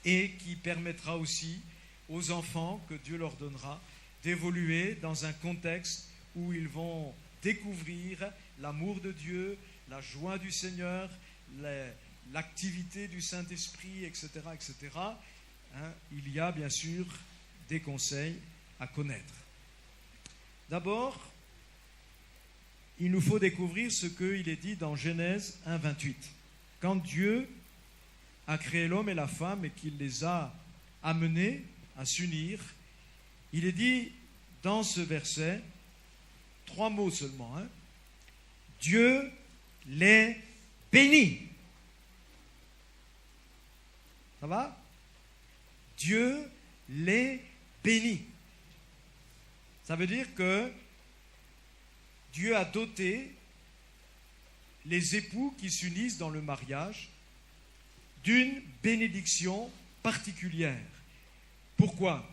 et qui permettra aussi aux enfants que Dieu leur donnera d'évoluer dans un contexte où ils vont découvrir l'amour de Dieu, la joie du Seigneur, l'activité du Saint-Esprit, etc., etc. Il y a bien sûr des conseils à connaître. D'abord, il nous faut découvrir ce qu'il est dit dans Genèse 1, 28. Quand Dieu a créé l'homme et la femme et qu'il les a amenés à s'unir, il est dit dans ce verset 3 mots seulement. Dieu les bénit. Ça va? Dieu les bénit. Ça veut dire que Dieu a doté les époux qui s'unissent dans le mariage d'une bénédiction particulière. Pourquoi?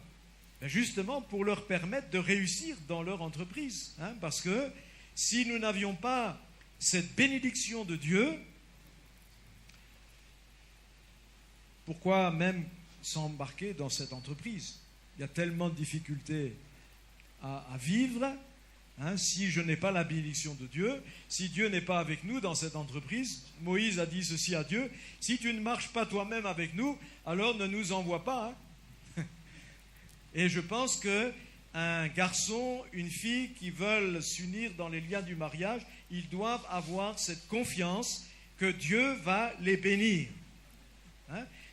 Justement pour leur permettre de réussir dans leur entreprise. Parce que si nous n'avions pas cette bénédiction de Dieu, pourquoi même s'embarquer dans cette entreprise? Il y a tellement de difficultés à vivre. Si je n'ai pas la bénédiction de Dieu, si Dieu n'est pas avec nous dans cette entreprise, Moïse a dit ceci à Dieu, si tu ne marches pas toi-même avec nous, alors ne nous envoie pas. Et je pense qu'un garçon, une fille qui veulent s'unir dans les liens du mariage, ils doivent avoir cette confiance que Dieu va les bénir.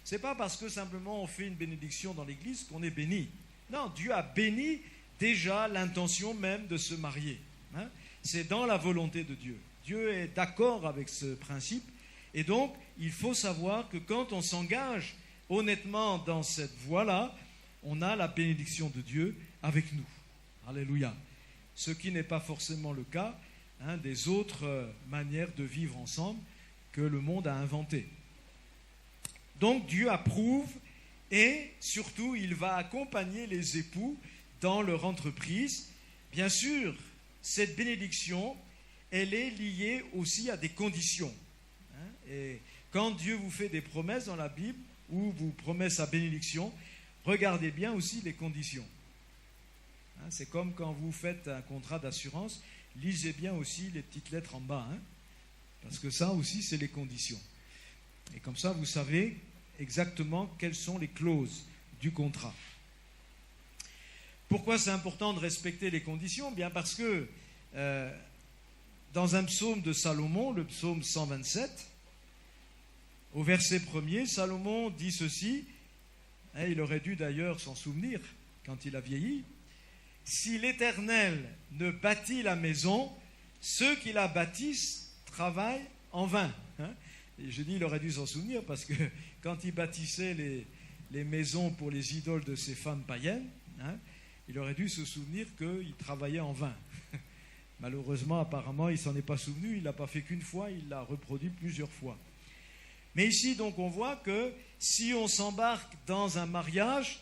Ce n'est pas parce que simplement on fait une bénédiction dans l'église qu'on est béni. Non, Dieu a béni déjà l'intention même de se marier. C'est dans la volonté de Dieu. Dieu est d'accord avec ce principe. Et donc, il faut savoir que quand on s'engage honnêtement dans cette voie-là, on a la bénédiction de Dieu avec nous. Alléluia. Ce qui n'est pas forcément le cas des autres manières de vivre ensemble que le monde a inventées. Donc, Dieu approuve et surtout, il va accompagner les époux dans leur entreprise. Bien sûr, cette bénédiction, elle est liée aussi à des conditions. Et quand Dieu vous fait des promesses dans la Bible, ou vous promet sa bénédiction, regardez bien aussi les conditions. C'est comme quand vous faites un contrat d'assurance, lisez bien aussi les petites lettres en bas, parce que ça aussi, c'est les conditions. Et comme ça, vous savez exactement quelles sont les clauses du contrat. Pourquoi c'est important de respecter les conditions? Bien parce que dans un psaume de Salomon, le psaume 127, au verset 1er, Salomon dit ceci, il aurait dû d'ailleurs s'en souvenir quand il a vieilli: « Si l'Éternel ne bâtit la maison, ceux qui la bâtissent travaillent en vain. » Et je dis, il aurait dû s'en souvenir parce que quand il bâtissait les maisons pour les idoles de ces femmes païennes, il aurait dû se souvenir qu'il travaillait en vain. Malheureusement, apparemment, il ne s'en est pas souvenu, il ne l'a pas fait qu'une fois, il l'a reproduit plusieurs fois. Mais ici, donc, on voit que si on s'embarque dans un mariage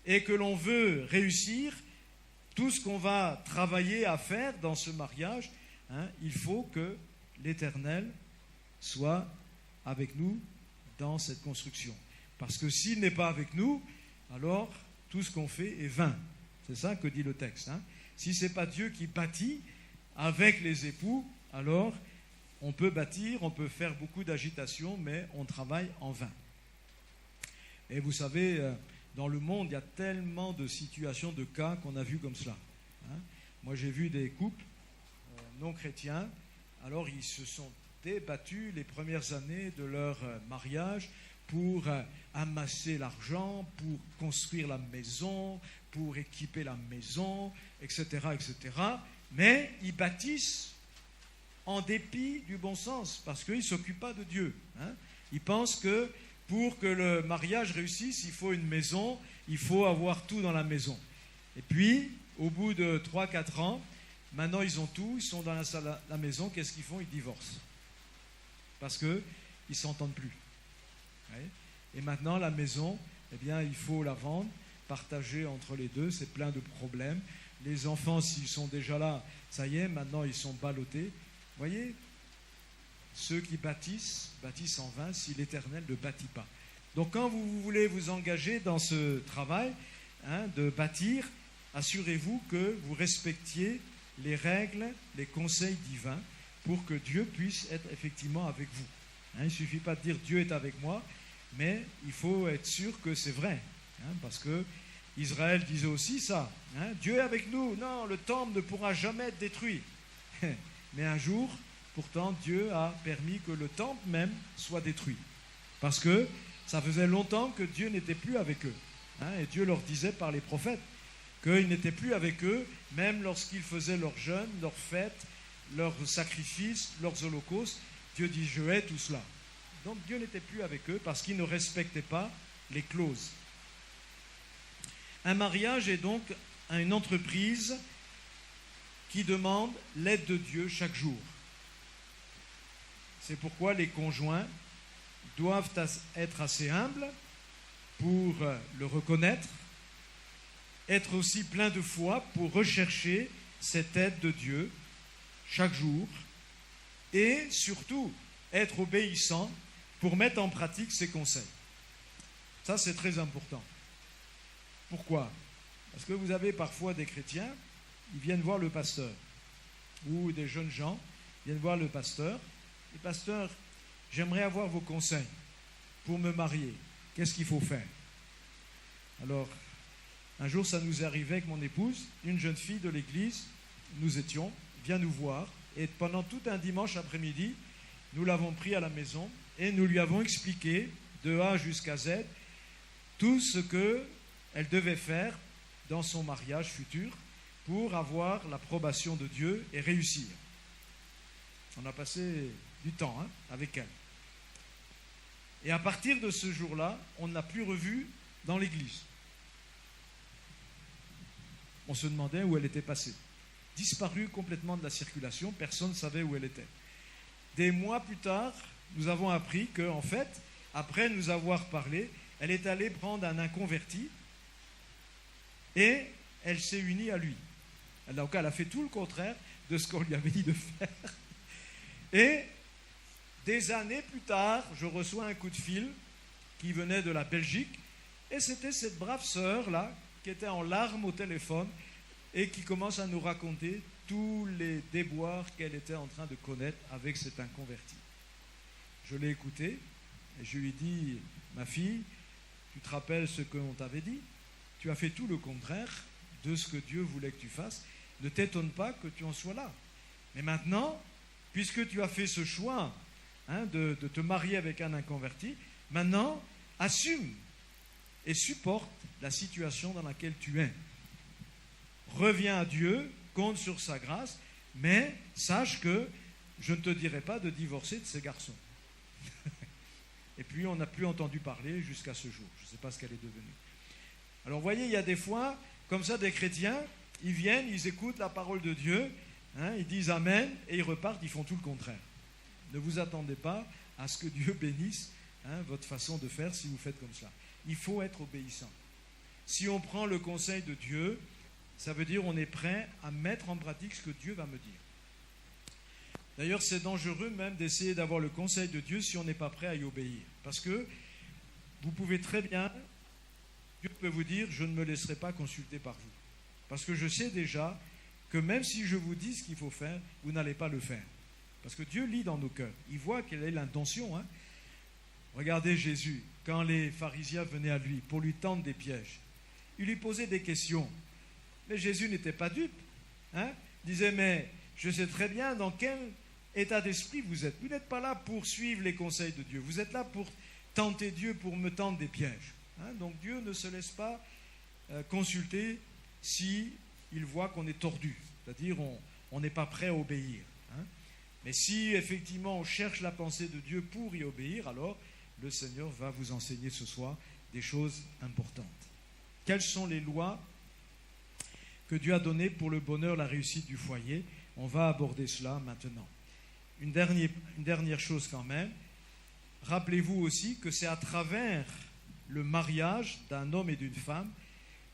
et que l'on veut réussir, tout ce qu'on va travailler à faire dans ce mariage, il faut que l'Éternel soit avec nous dans cette construction. Parce que s'il n'est pas avec nous, alors tout ce qu'on fait est vain. C'est ça que dit le texte. Si ce n'est pas Dieu qui bâtit avec les époux, alors on peut bâtir, on peut faire beaucoup d'agitation, mais on travaille en vain. Et vous savez, dans le monde, il y a tellement de situations, de cas qu'on a vus comme cela. Moi, j'ai vu des couples non chrétiens, alors ils se sont débattus les premières années de leur mariage pour amasser l'argent, pour construire la maison, pour équiper la maison, etc., etc. Mais ils bâtissent en dépit du bon sens, parce qu'ils ne s'occupent pas de Dieu. Ils pensent que pour que le mariage réussisse, il faut une maison, il faut avoir tout dans la maison. Et puis, au bout de 3-4 ans, maintenant ils ont tout, ils sont dans la maison, qu'est-ce qu'ils font? Ils divorcent. Parce qu'ils ne s'entendent plus. Et maintenant, la maison, eh bien, il faut la vendre, partager entre les deux, c'est plein de problèmes. Les enfants, s'ils sont déjà là, ça y est, maintenant ils sont ballottés. Vous voyez, ceux qui bâtissent en vain si l'Éternel ne bâtit pas. Donc quand vous voulez vous engager dans ce travail de bâtir, assurez-vous que vous respectiez les règles, les conseils divins pour que Dieu puisse être effectivement avec vous. Il ne suffit pas de dire Dieu est avec moi, mais il faut être sûr que c'est vrai. Parce que Israël disait aussi ça. Dieu est avec nous. Non, le temple ne pourra jamais être détruit. Mais un jour, pourtant, Dieu a permis que le temple même soit détruit. Parce que ça faisait longtemps que Dieu n'était plus avec eux. Et Dieu leur disait par les prophètes qu'il n'était plus avec eux, même lorsqu'ils faisaient leurs jeûnes, leurs fêtes, leurs sacrifices, leurs holocaustes. Dieu dit, je hais tout cela. Donc Dieu n'était plus avec eux parce qu'ils ne respectaient pas les clauses. Un mariage est donc une entreprise qui demande l'aide de Dieu chaque jour. C'est pourquoi les conjoints doivent être assez humbles pour le reconnaître, être aussi pleins de foi pour rechercher cette aide de Dieu chaque jour et surtout être obéissants pour mettre en pratique ses conseils. Ça, c'est très important. Pourquoi? Parce que vous avez parfois des chrétiens, ils viennent voir le pasteur, ou des jeunes gens viennent voir le pasteur. Et pasteur, j'aimerais avoir vos conseils pour me marier. Qu'est-ce qu'il faut faire? Alors, un jour, ça nous est arrivé avec mon épouse, une jeune fille de l'église, nous étions, vient nous voir, et pendant tout un dimanche après-midi, nous l'avons pris à la maison, et nous lui avons expliqué, de A jusqu'à Z, tout ce qu'elle devait faire dans son mariage futur pour avoir l'approbation de Dieu et réussir. On a passé du temps avec elle. Et à partir de ce jour-là, on ne l'a plus revue dans l'église. On se demandait où elle était passée. Disparue complètement de la circulation, personne ne savait où elle était. Des mois plus tard, nous avons appris qu'en fait, après nous avoir parlé, elle est allée prendre un inconverti et elle s'est unie à lui. Donc elle a fait tout le contraire de ce qu'on lui avait dit de faire. Et des années plus tard, je reçois un coup de fil qui venait de la Belgique et c'était cette brave sœur-là qui était en larmes au téléphone et qui commence à nous raconter tous les déboires qu'elle était en train de connaître avec cet inconverti. Je l'ai écoutée et je lui ai dit, ma fille, tu te rappelles ce qu'on t'avait dit? Tu as fait tout le contraire de ce que Dieu voulait que tu fasses. Ne t'étonne pas que tu en sois là. Mais maintenant, puisque tu as fait ce choix de te marier avec un inconverti, maintenant, assume et supporte la situation dans laquelle tu es. Reviens à Dieu, compte sur sa grâce, mais sache que je ne te dirai pas de divorcer de ces garçons. Et puis on n'a plus entendu parler jusqu'à ce jour. Je ne sais pas ce qu'elle est devenue. Alors vous voyez, il y a des fois, comme ça, des chrétiens, ils viennent, ils écoutent la parole de Dieu, ils disent Amen, et ils repartent, ils font tout le contraire. Ne vous attendez pas à ce que Dieu bénisse votre façon de faire si vous faites comme cela. Il faut être obéissant. Si on prend le conseil de Dieu, ça veut dire qu'on est prêt à mettre en pratique ce que Dieu va me dire. D'ailleurs, c'est dangereux même d'essayer d'avoir le conseil de Dieu si on n'est pas prêt à y obéir. Parce que vous pouvez très bien, Dieu peut vous dire, je ne me laisserai pas consulter par vous. Parce que je sais déjà que même si je vous dis ce qu'il faut faire, vous n'allez pas le faire. Parce que Dieu lit dans nos cœurs. Il voit quelle est l'intention. Regardez Jésus, quand les pharisiens venaient à lui pour lui tendre des pièges, il lui posait des questions. Mais Jésus n'était pas dupe. Il disait, mais je sais très bien dans quel état d'esprit vous êtes. Vous n'êtes pas là pour suivre les conseils de Dieu. Vous êtes là pour tenter Dieu, pour me tendre des pièges. Donc Dieu ne se laisse pas consulter si il voit qu'on est tordu. C'est-à-dire on n'est pas prêt à obéir. Mais si effectivement on cherche la pensée de Dieu pour y obéir, alors le Seigneur va vous enseigner ce soir des choses importantes. Quelles sont les lois que Dieu a données pour le bonheur, la réussite du foyer? On va aborder cela maintenant. Une dernière chose quand même. Rappelez-vous aussi que c'est à travers le mariage d'un homme et d'une femme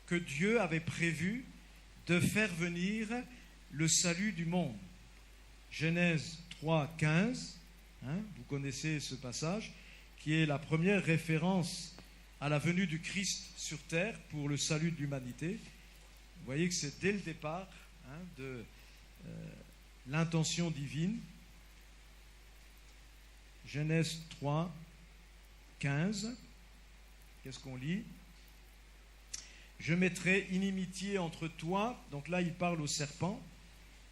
que Dieu avait prévu de faire venir le salut du monde. Genèse 3, 15, vous connaissez ce passage, qui est la première référence à la venue du Christ sur terre pour le salut de l'humanité. Vous voyez que c'est dès le départ de l'intention divine. Genèse 3, 15. Qu'est-ce qu'on lit? Je mettrai inimitié entre toi, donc là il parle au serpent,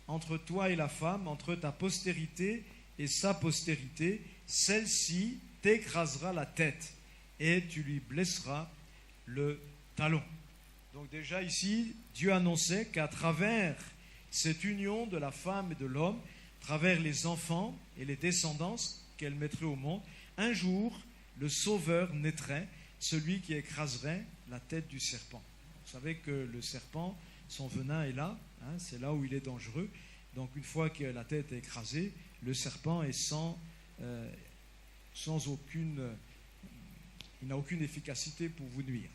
entre toi et la femme, entre ta postérité et sa postérité, celle-ci t'écrasera la tête et tu lui blesseras le talon. Donc déjà ici, Dieu annonçait qu'à travers cette union de la femme et de l'homme, à travers les enfants et les descendances qu'elle mettrait au monde, un jour, le Sauveur naîtrait, celui qui écraserait la tête du serpent. Vous savez que le serpent, son venin est là, c'est là où il est dangereux. Donc une fois que la tête est écrasée, le serpent est sans aucune... il n'a aucune efficacité pour vous nuire.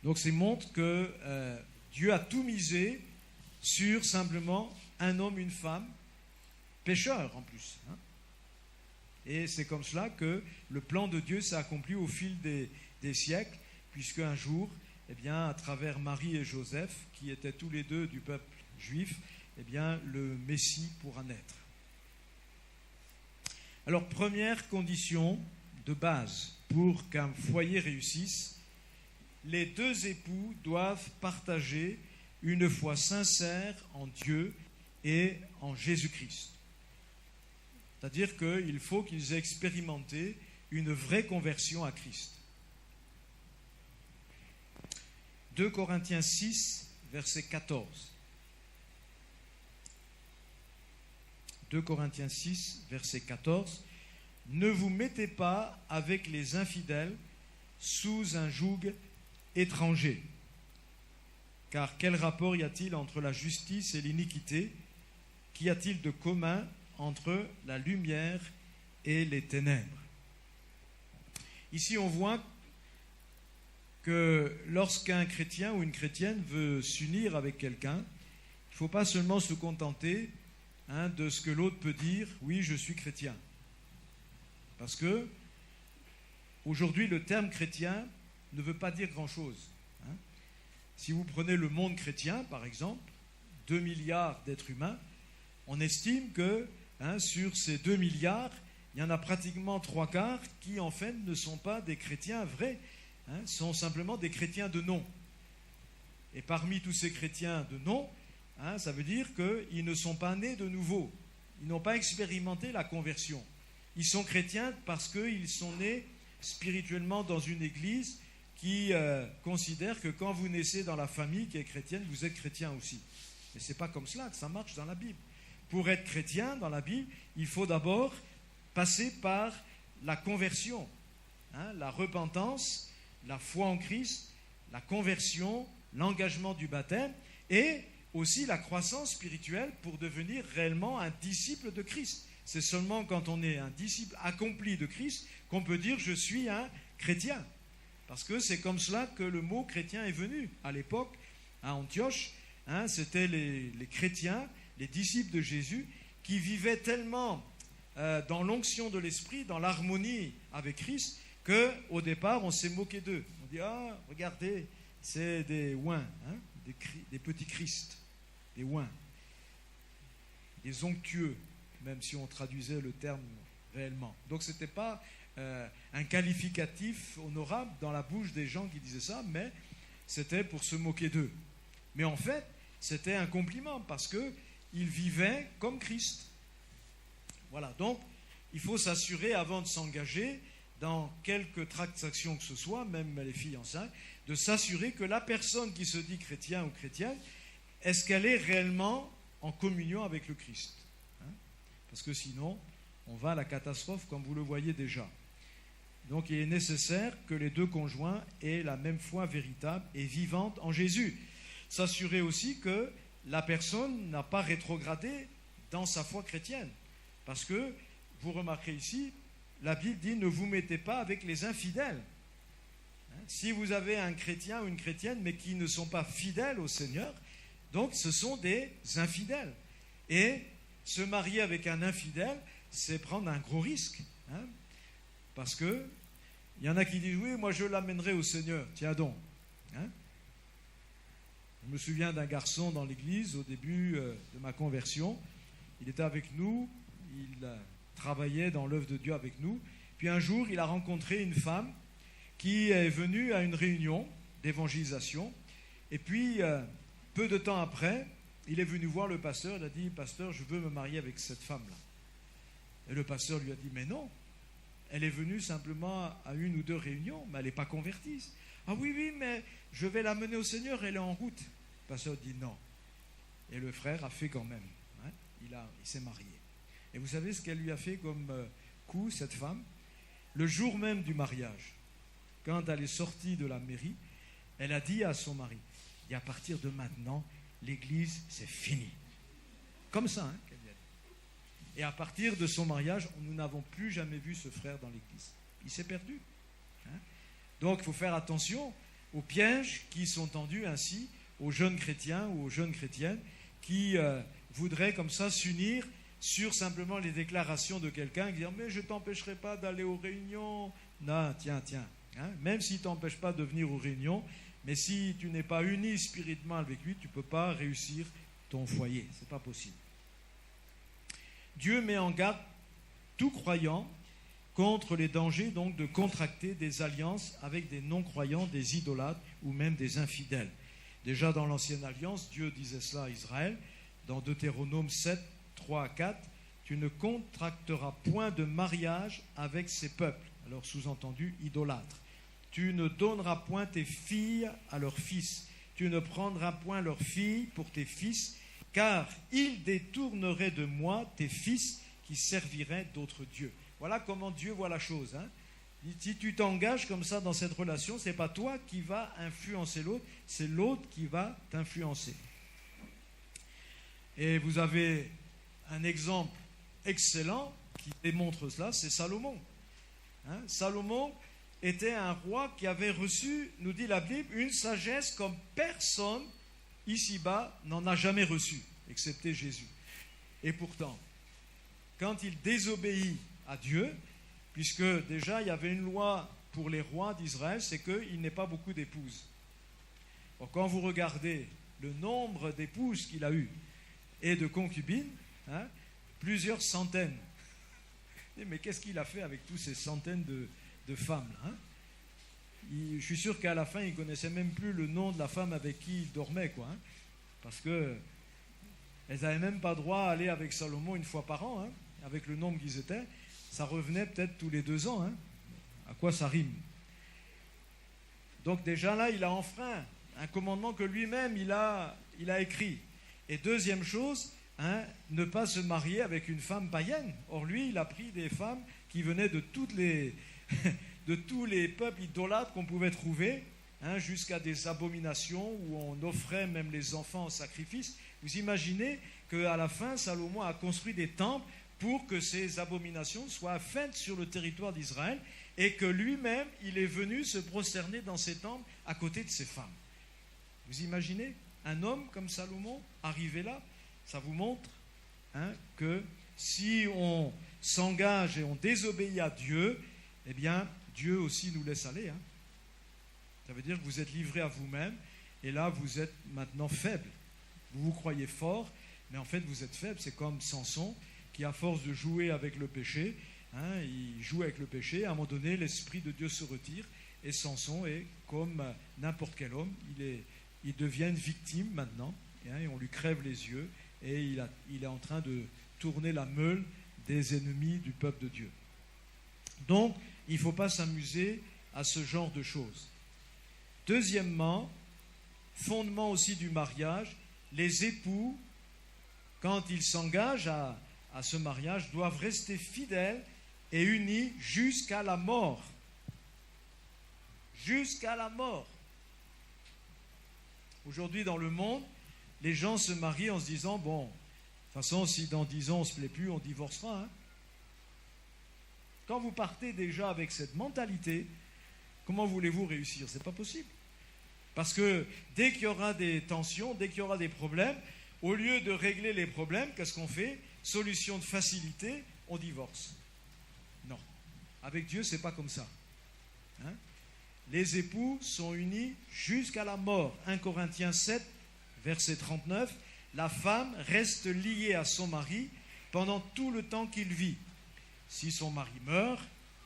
Donc ça montre que Dieu a tout misé sur simplement un homme, une femme, pécheurs en plus. Et c'est comme cela que le plan de Dieu s'est accompli au fil des siècles, puisque un jour, à travers Marie et Joseph, qui étaient tous les deux du peuple juif, le Messie pourra naître. Alors, première condition de base pour qu'un foyer réussisse, les deux époux doivent partager une foi sincère en Dieu et en Jésus-Christ. C'est-à-dire qu'il faut qu'ils aient expérimenté une vraie conversion à Christ. 2 Corinthiens 6, verset 14. 2 Corinthiens 6, verset 14. Ne vous mettez pas avec les infidèles sous un joug étranger. Car quel rapport y a-t-il entre la justice et l'iniquité? Qu'y a-t-il de commun entre la lumière et les ténèbres? Ici, on voit que lorsqu'un chrétien ou une chrétienne veut s'unir avec quelqu'un, il ne faut pas seulement se contenter de ce que l'autre peut dire, oui, je suis chrétien. Parce que aujourd'hui, le terme chrétien ne veut pas dire grand-chose. Si vous prenez le monde chrétien, par exemple, 2 milliards d'êtres humains, on estime que sur ces 2 milliards, il y en a pratiquement 3/4 qui, en fait, ne sont pas des chrétiens vrais, sont simplement des chrétiens de nom. Et parmi tous ces chrétiens de nom, ça veut dire qu'ils ne sont pas nés de nouveau. Ils n'ont pas expérimenté la conversion. Ils sont chrétiens parce qu'ils sont nés spirituellement dans une église qui considère que quand vous naissez dans la famille qui est chrétienne, vous êtes chrétien aussi. Mais ce n'est pas comme cela que ça marche dans la Bible. Pour être chrétien dans la Bible, il faut d'abord passer par la conversion, la repentance, la foi en Christ, la conversion, l'engagement du baptême et aussi la croissance spirituelle pour devenir réellement un disciple de Christ. C'est seulement quand on est un disciple accompli de Christ qu'on peut dire « je suis un chrétien ». Parce que c'est comme cela que le mot chrétien est venu. À l'époque, à Antioche, c'était les chrétiens, les disciples de Jésus, qui vivaient tellement dans l'onction de l'Esprit, dans l'harmonie avec Christ, qu'au départ, on s'est moqué d'eux. On dit « Ah, regardez, c'est des ouins, des petits Christ, des ouins, des onctueux », même si on traduisait le terme réellement. Donc ce n'était pas un qualificatif honorable dans la bouche des gens qui disaient ça, mais c'était pour se moquer d'eux. Mais en fait, c'était un compliment parce qu'ils vivaient comme Christ. Voilà, donc il faut s'assurer avant de s'engager dans quelque transaction que ce soit, même les filles enceintes, de s'assurer que la personne qui se dit chrétien ou chrétienne, est-ce qu'elle est réellement en communion avec le Christ ? Parce que sinon, on va à la catastrophe comme vous le voyez déjà. Donc il est nécessaire que les deux conjoints aient la même foi véritable et vivante en Jésus. S'assurer aussi que la personne n'a pas rétrogradé dans sa foi chrétienne. Parce que, vous remarquerez ici, la Bible dit « ne vous mettez pas avec les infidèles ». Si vous avez un chrétien ou une chrétienne, mais qui ne sont pas fidèles au Seigneur, donc ce sont des infidèles. Et se marier avec un infidèle, c'est prendre un gros risque. Parce que il y en a qui disent « oui, moi je l'amènerai au Seigneur ». Tiens donc. Je me souviens d'un garçon dans l'église au début de ma conversion. Il était avec nous, il travaillait dans l'œuvre de Dieu avec nous. Puis un jour, il a rencontré une femme qui est venue à une réunion d'évangélisation. Et puis, peu de temps après, il est venu voir le pasteur. Il a dit « Pasteur, je veux me marier avec cette femme-là ». Et le pasteur lui a dit « Mais non, elle est venue simplement à une ou deux réunions, mais elle n'est pas convertie. » « Ah oui, oui, mais je vais l'amener au Seigneur, elle est en route. » Le pasteur dit non. Et le frère a fait quand même. Il s'est marié. Et vous savez ce qu'elle lui a fait comme coup, cette femme ? Le jour même du mariage, quand elle est sortie de la mairie, elle a dit à son mari, et à partir de maintenant, l'église, c'est fini. Comme ça, qu'elle lui a dit. Et à partir de son mariage, nous n'avons plus jamais vu ce frère dans l'église. Il s'est perdu. Donc, il faut faire attention aux pièges qui sont tendus ainsi aux jeunes chrétiens ou aux jeunes chrétiennes qui voudraient comme ça s'unir sur simplement les déclarations de quelqu'un qui dit « mais je ne t'empêcherai pas d'aller aux réunions ». Non, tiens. Même s'il ne t'empêche pas de venir aux réunions, mais si tu n'es pas uni spirituellement avec lui, tu ne peux pas réussir ton foyer. Ce n'est pas possible. Dieu met en garde tout croyant contre les dangers donc de contracter des alliances avec des non-croyants, des idolâtres ou même des infidèles. Déjà dans l'Ancienne Alliance, Dieu disait cela à Israël, dans Deutéronome 7, 3 à 4, « Tu ne contracteras point de mariage avec ces peuples », alors sous-entendu idolâtres. « Tu ne donneras point tes filles à leurs fils, tu ne prendras point leurs filles pour tes fils, car ils détourneraient de moi tes fils qui serviraient d'autres dieux. » Voilà comment Dieu voit la chose. Si tu t'engages comme ça dans cette relation, ce n'est pas toi qui vas influencer l'autre, c'est l'autre qui va t'influencer. Et vous avez un exemple excellent qui démontre cela, c'est Salomon. Salomon était un roi qui avait reçu, nous dit la Bible, une sagesse comme personne ici-bas n'en a jamais reçu, excepté Jésus. Et pourtant, quand il désobéit à Dieu, puisque déjà il y avait une loi pour les rois d'Israël, c'est qu'il n'ait pas beaucoup d'épouses. Donc, quand vous regardez le nombre d'épouses qu'il a eues et de concubines, plusieurs centaines. Mais qu'est-ce qu'il a fait avec toutes ces centaines de femmes je suis sûr qu'à la fin, il ne connaissait même plus le nom de la femme avec qui il dormait, parce qu'elles n'avaient même pas droit à aller avec Salomon une fois par an, avec le nombre qu'ils étaient. Ça revenait peut-être tous les 2 ans. À quoi ça rime? Donc déjà là, il a enfreint un commandement que lui-même il a écrit. Et deuxième chose, ne pas se marier avec une femme païenne. Or lui, il a pris des femmes qui venaient de de tous les peuples idolâtres qu'on pouvait trouver, jusqu'à des abominations où on offrait même les enfants en sacrifice. Vous imaginez qu'à la fin, Salomon a construit des temples pour que ces abominations soient faites sur le territoire d'Israël et que lui-même, il est venu se prosterner dans ces temples à côté de ses femmes. Vous imaginez un homme comme Salomon arrivé là? Ça vous montre que si on s'engage et on désobéit à Dieu, eh bien, Dieu aussi nous laisse aller. Ça veut dire que vous êtes livré à vous-même et là, vous êtes maintenant faible. Vous vous croyez fort, mais en fait, vous êtes faible. C'est comme Samson qui, à force de jouer avec le péché, il joue avec le péché. À un moment donné, l'Esprit de Dieu se retire et Samson est comme n'importe quel homme. Il devient une victime maintenant et on lui crève les yeux et il est en train de tourner la meule des ennemis du peuple de Dieu. Donc, il ne faut pas s'amuser à ce genre de choses. Deuxièmement, fondement aussi du mariage, les époux, quand ils s'engagent à ce mariage, doivent rester fidèles et unis jusqu'à la mort. Jusqu'à la mort. Aujourd'hui, dans le monde, les gens se marient en se disant, bon, de toute façon, si dans 10 ans on ne se plaît plus, on divorcera. Quand vous partez déjà avec cette mentalité, comment voulez-vous réussir? Ce n'est pas possible. Parce que dès qu'il y aura des tensions, dès qu'il y aura des problèmes, au lieu de régler les problèmes, qu'est-ce qu'on fait? Solution de facilité, on divorce. Non. Avec Dieu, ce n'est pas comme ça. Les époux sont unis jusqu'à la mort. 1 Corinthiens 7, verset 39. La femme reste liée à son mari pendant tout le temps qu'il vit. Si son mari meurt,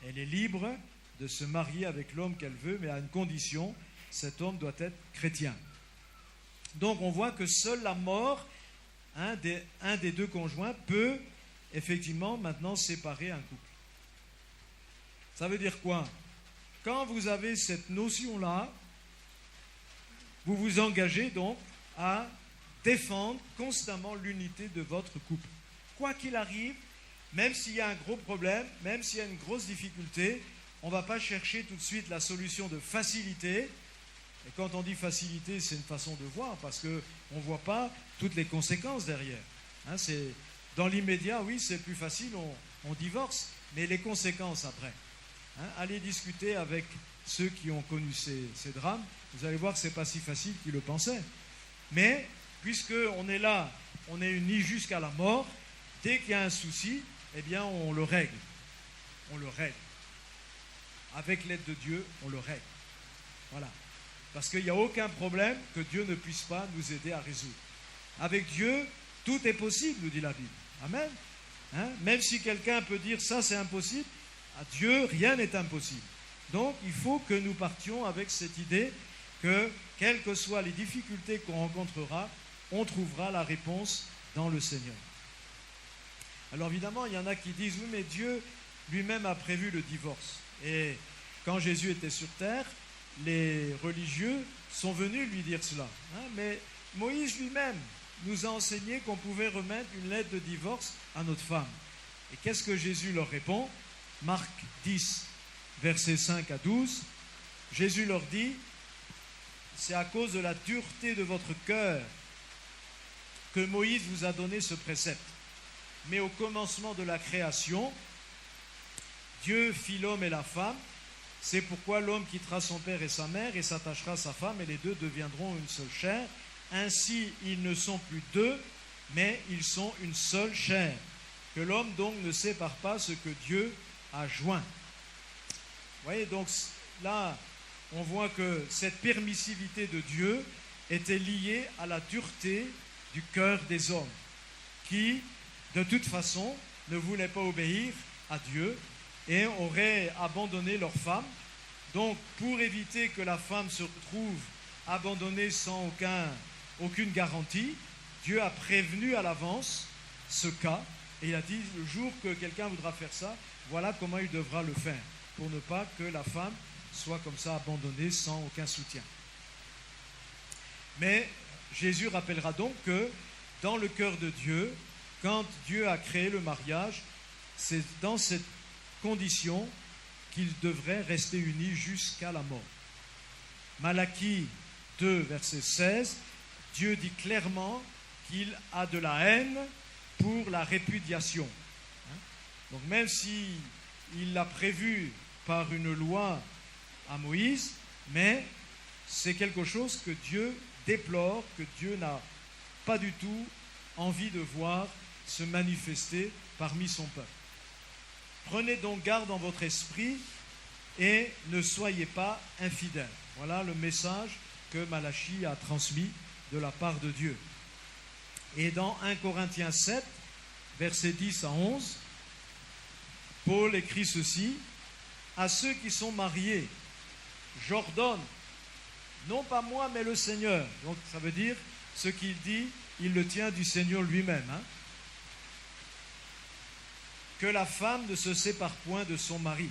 elle est libre de se marier avec l'homme qu'elle veut, mais à une condition, cet homme doit être chrétien. Donc on voit que seule la mort, un des deux conjoints, peut effectivement maintenant séparer un couple. Ça veut dire quoi? Quand vous avez cette notion-là, vous vous engagez donc à défendre constamment l'unité de votre couple. Quoi qu'il arrive, même s'il y a un gros problème, même s'il y a une grosse difficulté, on ne va pas chercher tout de suite la solution de facilité. Et quand on dit facilité, c'est une façon de voir, parce qu'on ne voit pas toutes les conséquences derrière. Dans l'immédiat, oui, c'est plus facile, on divorce, mais les conséquences après. Allez discuter avec ceux qui ont connu ces drames, vous allez voir que ce n'est pas si facile qu'ils le pensaient. Mais, puisqu'on est là, on est unis jusqu'à la mort, dès qu'il y a un souci, eh bien, on le règle. On le règle. Avec l'aide de Dieu, on le règle. Voilà. Parce qu'il n'y a aucun problème que Dieu ne puisse pas nous aider à résoudre. Avec Dieu, tout est possible, nous dit la Bible. Amen. Même si quelqu'un peut dire ça, c'est impossible, à Dieu, rien n'est impossible. Donc, il faut que nous partions avec cette idée que, quelles que soient les difficultés qu'on rencontrera, on trouvera la réponse dans le Seigneur. Alors évidemment, il y en a qui disent, oui, mais Dieu lui-même a prévu le divorce. Et quand Jésus était sur terre, les religieux sont venus lui dire cela. Mais Moïse lui-même nous a enseigné qu'on pouvait remettre une lettre de divorce à notre femme. Et qu'est-ce que Jésus leur répond? Marc 10, versets 5 à 12. Jésus leur dit, c'est à cause de la dureté de votre cœur que Moïse vous a donné ce précepte. Mais au commencement de la création, Dieu fit l'homme et la femme. C'est pourquoi l'homme quittera son père et sa mère et s'attachera à sa femme, et les deux deviendront une seule chair. Ainsi, ils ne sont plus deux, mais ils sont une seule chair. Que l'homme donc ne sépare pas ce que Dieu a joint. Vous voyez, donc là, on voit que cette permissivité de Dieu était liée à la dureté du cœur des hommes, qui, de toute façon, ne voulaient pas obéir à Dieu et auraient abandonné leur femme. Donc, pour éviter que la femme se retrouve abandonnée sans aucune garantie, Dieu a prévenu à l'avance ce cas, et il a dit, le jour que quelqu'un voudra faire ça, voilà comment il devra le faire, pour ne pas que la femme soit comme ça abandonnée sans aucun soutien. Mais Jésus rappellera donc que dans le cœur de Dieu, quand Dieu a créé le mariage, c'est dans cette condition qu'ils devraient rester unis jusqu'à la mort. Malachie 2, verset 16, Dieu dit clairement qu'il a de la haine pour la répudiation. Donc même si il l'a prévu par une loi à Moïse, mais c'est quelque chose que Dieu déplore, que Dieu n'a pas du tout envie de voir se manifester parmi son peuple. Prenez donc garde dans votre esprit et ne soyez pas infidèles. Voilà le message que Malachie a transmis de la part de Dieu. Et dans 1 Corinthiens 7, versets 10 à 11, Paul écrit ceci: « À ceux qui sont mariés, j'ordonne, non pas moi, mais le Seigneur. » Donc ça veut dire, ce qu'il dit, il le tient du Seigneur lui-même. Que la femme ne se sépare point de son mari.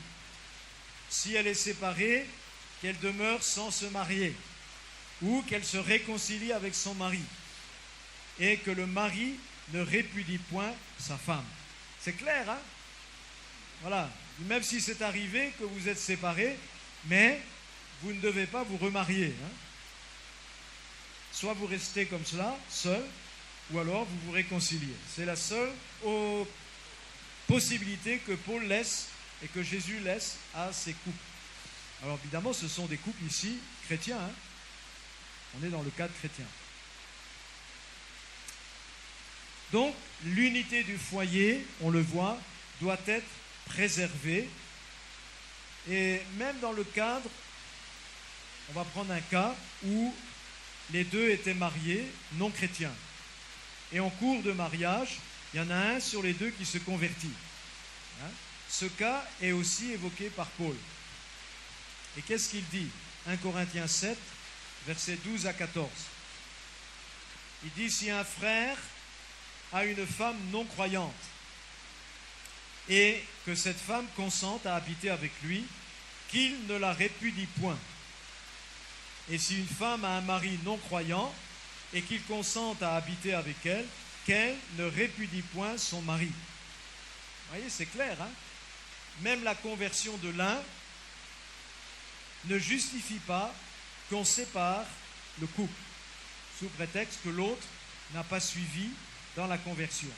Si elle est séparée, qu'elle demeure sans se marier, ou qu'elle se réconcilie avec son mari, et que le mari ne répudie point sa femme. C'est clair, hein? Voilà. Même si c'est arrivé que vous êtes séparés, mais vous ne devez pas vous remarier. Soit vous restez comme cela, seul, ou alors vous vous réconciliez. C'est la seule possibilité que Paul laisse et que Jésus laisse à ces couples. Alors évidemment, ce sont des couples ici chrétiens. On est dans le cadre chrétien. Donc, l'unité du foyer, on le voit, doit être préservée. Et même dans le cadre, on va prendre un cas où les deux étaient mariés, non chrétiens. Et en cours de mariage, il y en a un sur les deux qui se convertit. Ce cas est aussi évoqué par Paul. Et qu'est-ce qu'il dit? 1 Corinthiens 7, versets 12 à 14. Il dit: si un frère a une femme non croyante et que cette femme consente à habiter avec lui, qu'il ne la répudie point. Et si une femme a un mari non croyant et qu'il consente à habiter avec elle, qu'elle ne répudie point son mari. Vous voyez, c'est clair, hein? Même la conversion de l'un ne justifie pas qu'on sépare le couple, sous prétexte que l'autre n'a pas suivi dans la conversion.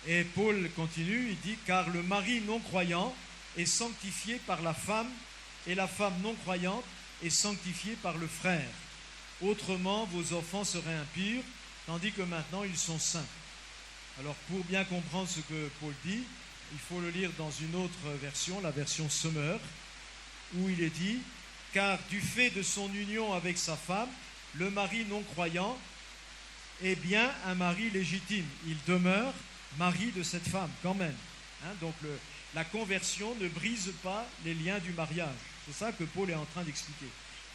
Et Paul continue, il dit: car le mari non croyant est sanctifié par la femme, et la femme non croyante est sanctifiée par le frère. Autrement, vos enfants seraient impurs, tandis que maintenant ils sont saints. Alors, pour bien comprendre ce que Paul dit, il faut le lire dans une autre version, la version Sommer, où il est dit: car du fait de son union avec sa femme, le mari non croyant est bien un mari légitime. Il demeure mari de cette femme, quand même. Donc, la conversion ne brise pas les liens du mariage. C'est ça que Paul est en train d'expliquer.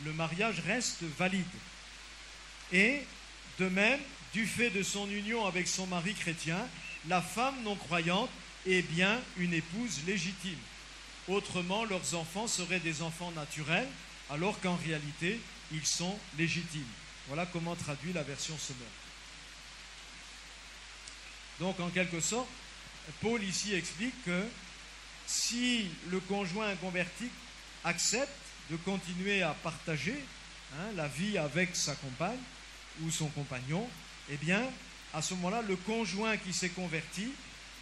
Le mariage reste valide. Et, de même, du fait de son union avec son mari chrétien, la femme non croyante est bien une épouse légitime. Autrement, leurs enfants seraient des enfants naturels, alors qu'en réalité, ils sont légitimes. Voilà comment traduit la version Sommer. Donc, en quelque sorte, Paul ici explique que si le conjoint inconverti accepte de continuer à partager la vie avec sa compagne ou son compagnon, eh bien, à ce moment-là, le conjoint qui s'est converti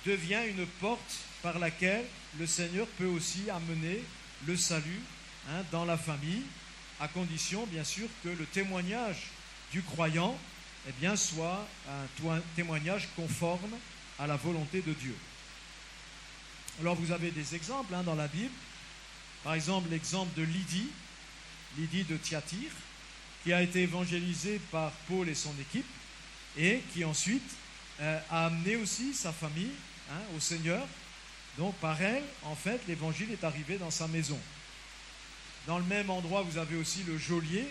devient une porte par laquelle le Seigneur peut aussi amener le salut dans la famille, à condition, bien sûr, que le témoignage du croyant soit un témoignage conforme à la volonté de Dieu. Alors, vous avez des exemples dans la Bible. Par exemple, l'exemple de Lydie de Thyatire, qui a été évangélisée par Paul et son équipe, et qui ensuite a amené aussi sa famille au Seigneur. Donc, par elle, en fait, l'évangile est arrivé dans sa maison. Dans le même endroit, vous avez aussi le geôlier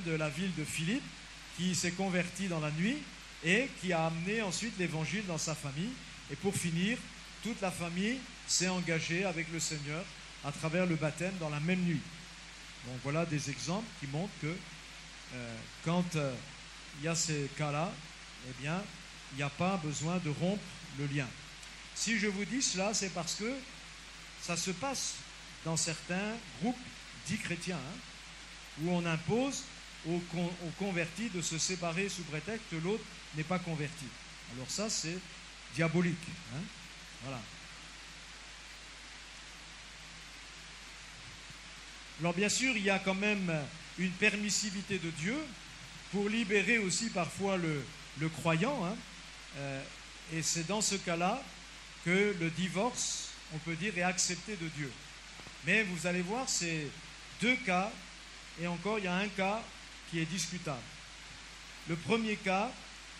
de la ville de Philippe, qui s'est converti dans la nuit et qui a amené ensuite l'évangile dans sa famille. Et pour finir, toute la famille s'est engagée avec le Seigneur à travers le baptême dans la même nuit. Donc voilà des exemples qui montrent que quand il y a ces cas-là, eh bien, il n'y a pas besoin de rompre le lien. Si je vous dis cela, c'est parce que ça se passe dans certains groupes dits chrétiens, où on impose aux convertis de se séparer sous prétexte que l'autre n'est pas converti. Alors ça, c'est diabolique. Voilà. Alors bien sûr, il y a quand même une permissivité de Dieu pour libérer aussi parfois le croyant. Et c'est dans ce cas-là que le divorce, on peut dire, est accepté de Dieu. Mais vous allez voir, c'est deux cas, et encore il y a un cas qui est discutable. Le premier cas,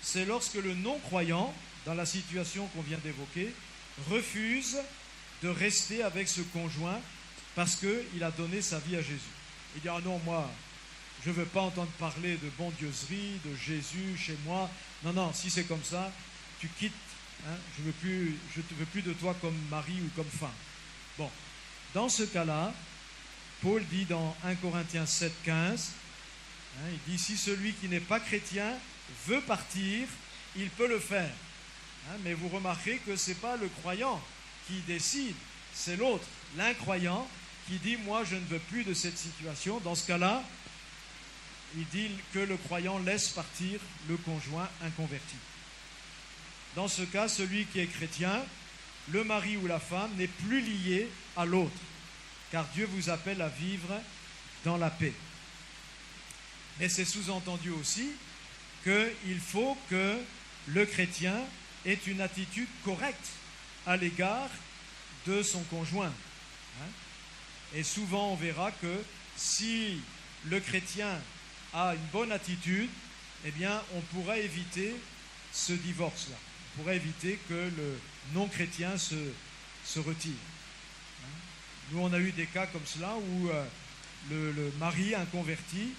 c'est lorsque le non-croyant, dans la situation qu'on vient d'évoquer, refuse de rester avec ce conjoint parce qu'il a donné sa vie à Jésus. Il dit « Ah non, moi, je ne veux pas entendre parler de bondieuserie, de Jésus chez moi. Non, non, si c'est comme ça, tu quittes. Je ne veux plus de toi comme mari ou comme femme. » Bon, dans ce cas-là, Paul dit dans 1 Corinthiens 7, 15, il dit « Si celui qui n'est pas chrétien veut partir, il peut le faire. » Mais vous remarquez que ce n'est pas le croyant qui décide, c'est l'autre, l'incroyant, qui dit « Moi, je ne veux plus de cette situation. » Dans ce cas-là, il dit que le croyant laisse partir le conjoint inconverti. Dans ce cas, celui qui est chrétien, le mari ou la femme, n'est plus lié à l'autre, car Dieu vous appelle à vivre dans la paix. Mais c'est sous-entendu aussi qu'il faut que le chrétien ait une attitude correcte à l'égard de son conjoint. Et souvent, on verra que si le chrétien a une bonne attitude, eh bien, on pourra éviter ce divorce-là. On pourrait éviter que le non-chrétien se retire. Nous, on a eu des cas comme cela où le mari inconverti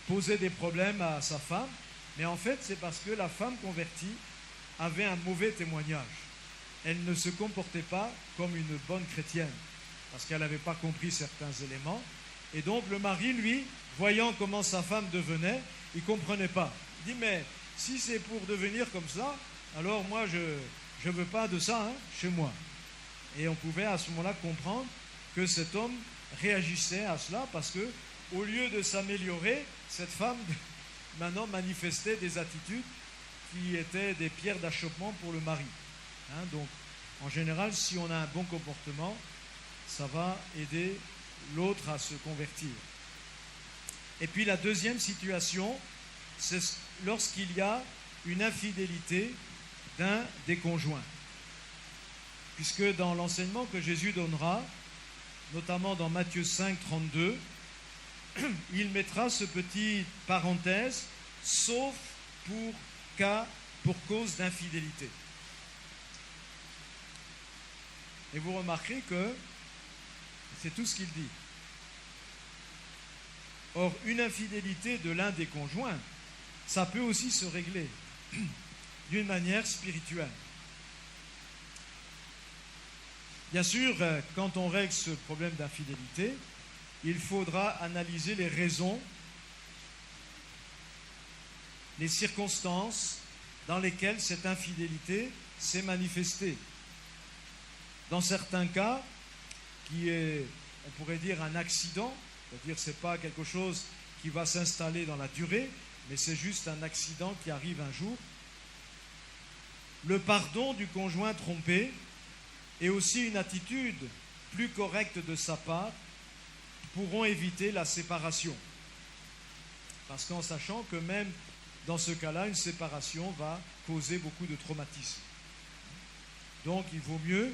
posait des problèmes à sa femme, mais en fait, c'est parce que la femme convertie avait un mauvais témoignage. Elle ne se comportait pas comme une bonne chrétienne, parce qu'elle n'avait pas compris certains éléments. Et donc, le mari, lui, voyant comment sa femme devenait, il ne comprenait pas. Il dit, mais si c'est pour devenir comme ça, alors moi, je ne veux pas de ça chez moi. Et on pouvait à ce moment-là comprendre que cet homme réagissait à cela parce que, au lieu de s'améliorer, cette femme maintenant manifestait des attitudes qui étaient des pierres d'achoppement pour le mari. Donc, en général, si on a un bon comportement, ça va aider l'autre à se convertir. Et puis la deuxième situation, c'est lorsqu'il y a une infidélité d'un des conjoints. Puisque dans l'enseignement que Jésus donnera, notamment dans Matthieu 5, 32, il mettra ce petit parenthèse, sauf pour cause d'infidélité. Et vous remarquerez que c'est tout ce qu'il dit. Or, une infidélité de l'un des conjoints, ça peut aussi se régler d'une manière spirituelle. Bien sûr, quand on règle ce problème d'infidélité, il faudra analyser les raisons, les circonstances dans lesquelles cette infidélité s'est manifestée. Dans certains cas, qui est, on pourrait dire, un accident, c'est-à-dire ce n'est pas quelque chose qui va s'installer dans la durée, mais c'est juste un accident qui arrive un jour. Le pardon du conjoint trompé et aussi une attitude plus correcte de sa part pourront éviter la séparation. Parce qu'en sachant que même dans ce cas-là, une séparation va causer beaucoup de traumatisme. Donc il vaut mieux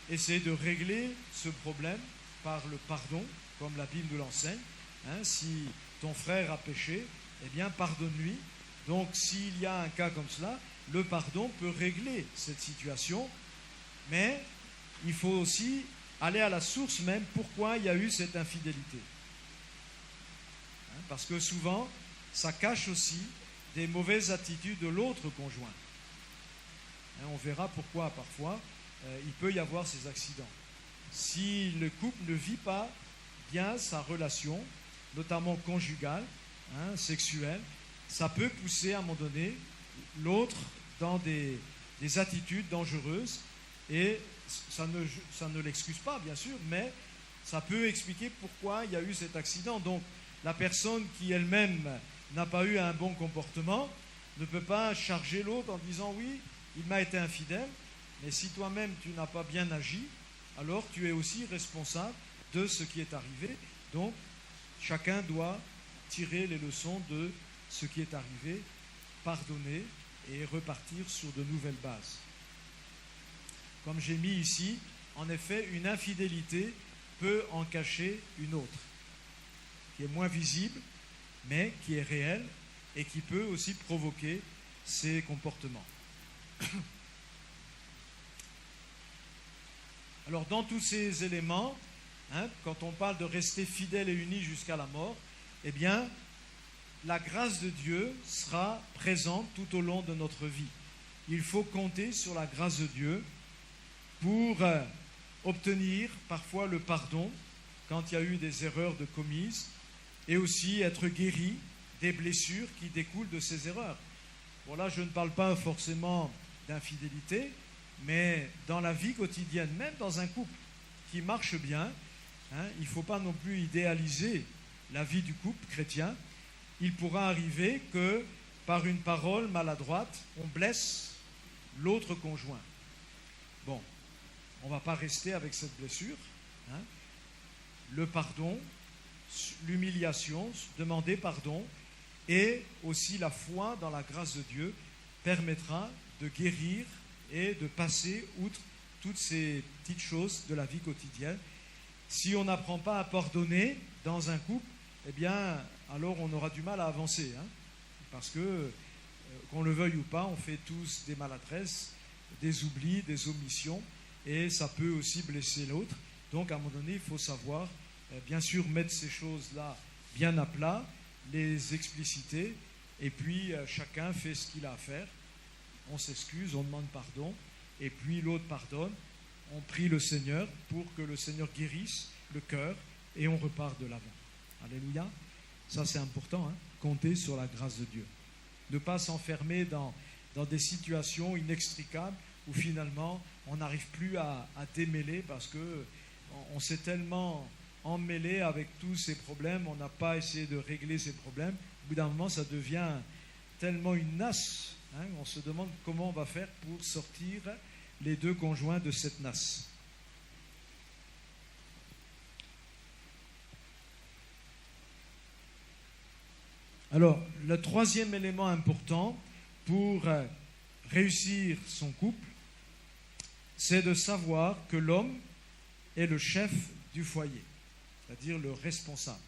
essayer de régler ce problème par le pardon, comme la Bible nous l'enseigne. Si ton frère a péché, eh bien pardonne-lui. Donc s'il y a un cas comme cela, le pardon peut régler cette situation, mais il faut aussi aller à la source même, pourquoi il y a eu cette infidélité. Parce que souvent, ça cache aussi des mauvaises attitudes de l'autre conjoint. On verra pourquoi parfois il peut y avoir ces accidents. Si le couple ne vit pas bien sa relation, notamment conjugale, sexuelle, ça peut pousser à un moment donné l'autre dans des attitudes dangereuses, et ça ne l'excuse pas, bien sûr, mais ça peut expliquer pourquoi il y a eu cet accident. Donc, la personne qui elle-même n'a pas eu un bon comportement ne peut pas charger l'autre en disant « oui, il m'a été infidèle », mais si toi-même tu n'as pas bien agi, alors tu es aussi responsable de ce qui est arrivé. Donc, chacun doit tirer les leçons de ce qui est arrivé, pardonner et repartir sur de nouvelles bases. Comme j'ai mis ici, en effet, une infidélité peut en cacher une autre, qui est moins visible, mais qui est réelle et qui peut aussi provoquer ces comportements. Alors, dans tous ces éléments, quand on parle de rester fidèle et uni jusqu'à la mort, eh bien, la grâce de Dieu sera présente tout au long de notre vie. Il faut compter sur la grâce de Dieu pour obtenir parfois le pardon quand il y a eu des erreurs commises, et aussi être guéri des blessures qui découlent de ces erreurs. Bon, là, je ne parle pas forcément d'infidélité, mais dans la vie quotidienne, même dans un couple qui marche bien, il ne faut pas non plus idéaliser la vie du couple chrétien. Il pourra arriver que, par une parole maladroite, on blesse l'autre conjoint. Bon, on ne va pas rester avec cette blessure. Le pardon, l'humiliation, demander pardon, et aussi la foi dans la grâce de Dieu permettra de guérir et de passer outre toutes ces petites choses de la vie quotidienne. Si on n'apprend pas à pardonner dans un couple, eh bien, alors on aura du mal à avancer, parce que, qu'on le veuille ou pas, on fait tous des maladresses, des oublis, des omissions, et ça peut aussi blesser l'autre. Donc, à un moment donné, il faut savoir, bien sûr, mettre ces choses-là bien à plat, les expliciter, et puis chacun fait ce qu'il a à faire. On s'excuse, on demande pardon, et puis l'autre pardonne. On prie le Seigneur pour que le Seigneur guérisse le cœur, et on repart de l'avant. Alléluia. Ça, c'est important, compter sur la grâce de Dieu. Ne pas s'enfermer dans des situations inextricables où finalement on n'arrive plus à démêler parce qu'on s'est tellement emmêlé avec tous ces problèmes, on n'a pas essayé de régler ces problèmes. Au bout d'un moment, ça devient tellement une nasse. On se demande comment on va faire pour sortir les deux conjoints de cette nasse. Alors, le troisième élément important pour réussir son couple, c'est de savoir que l'homme est le chef du foyer, c'est-à-dire le responsable.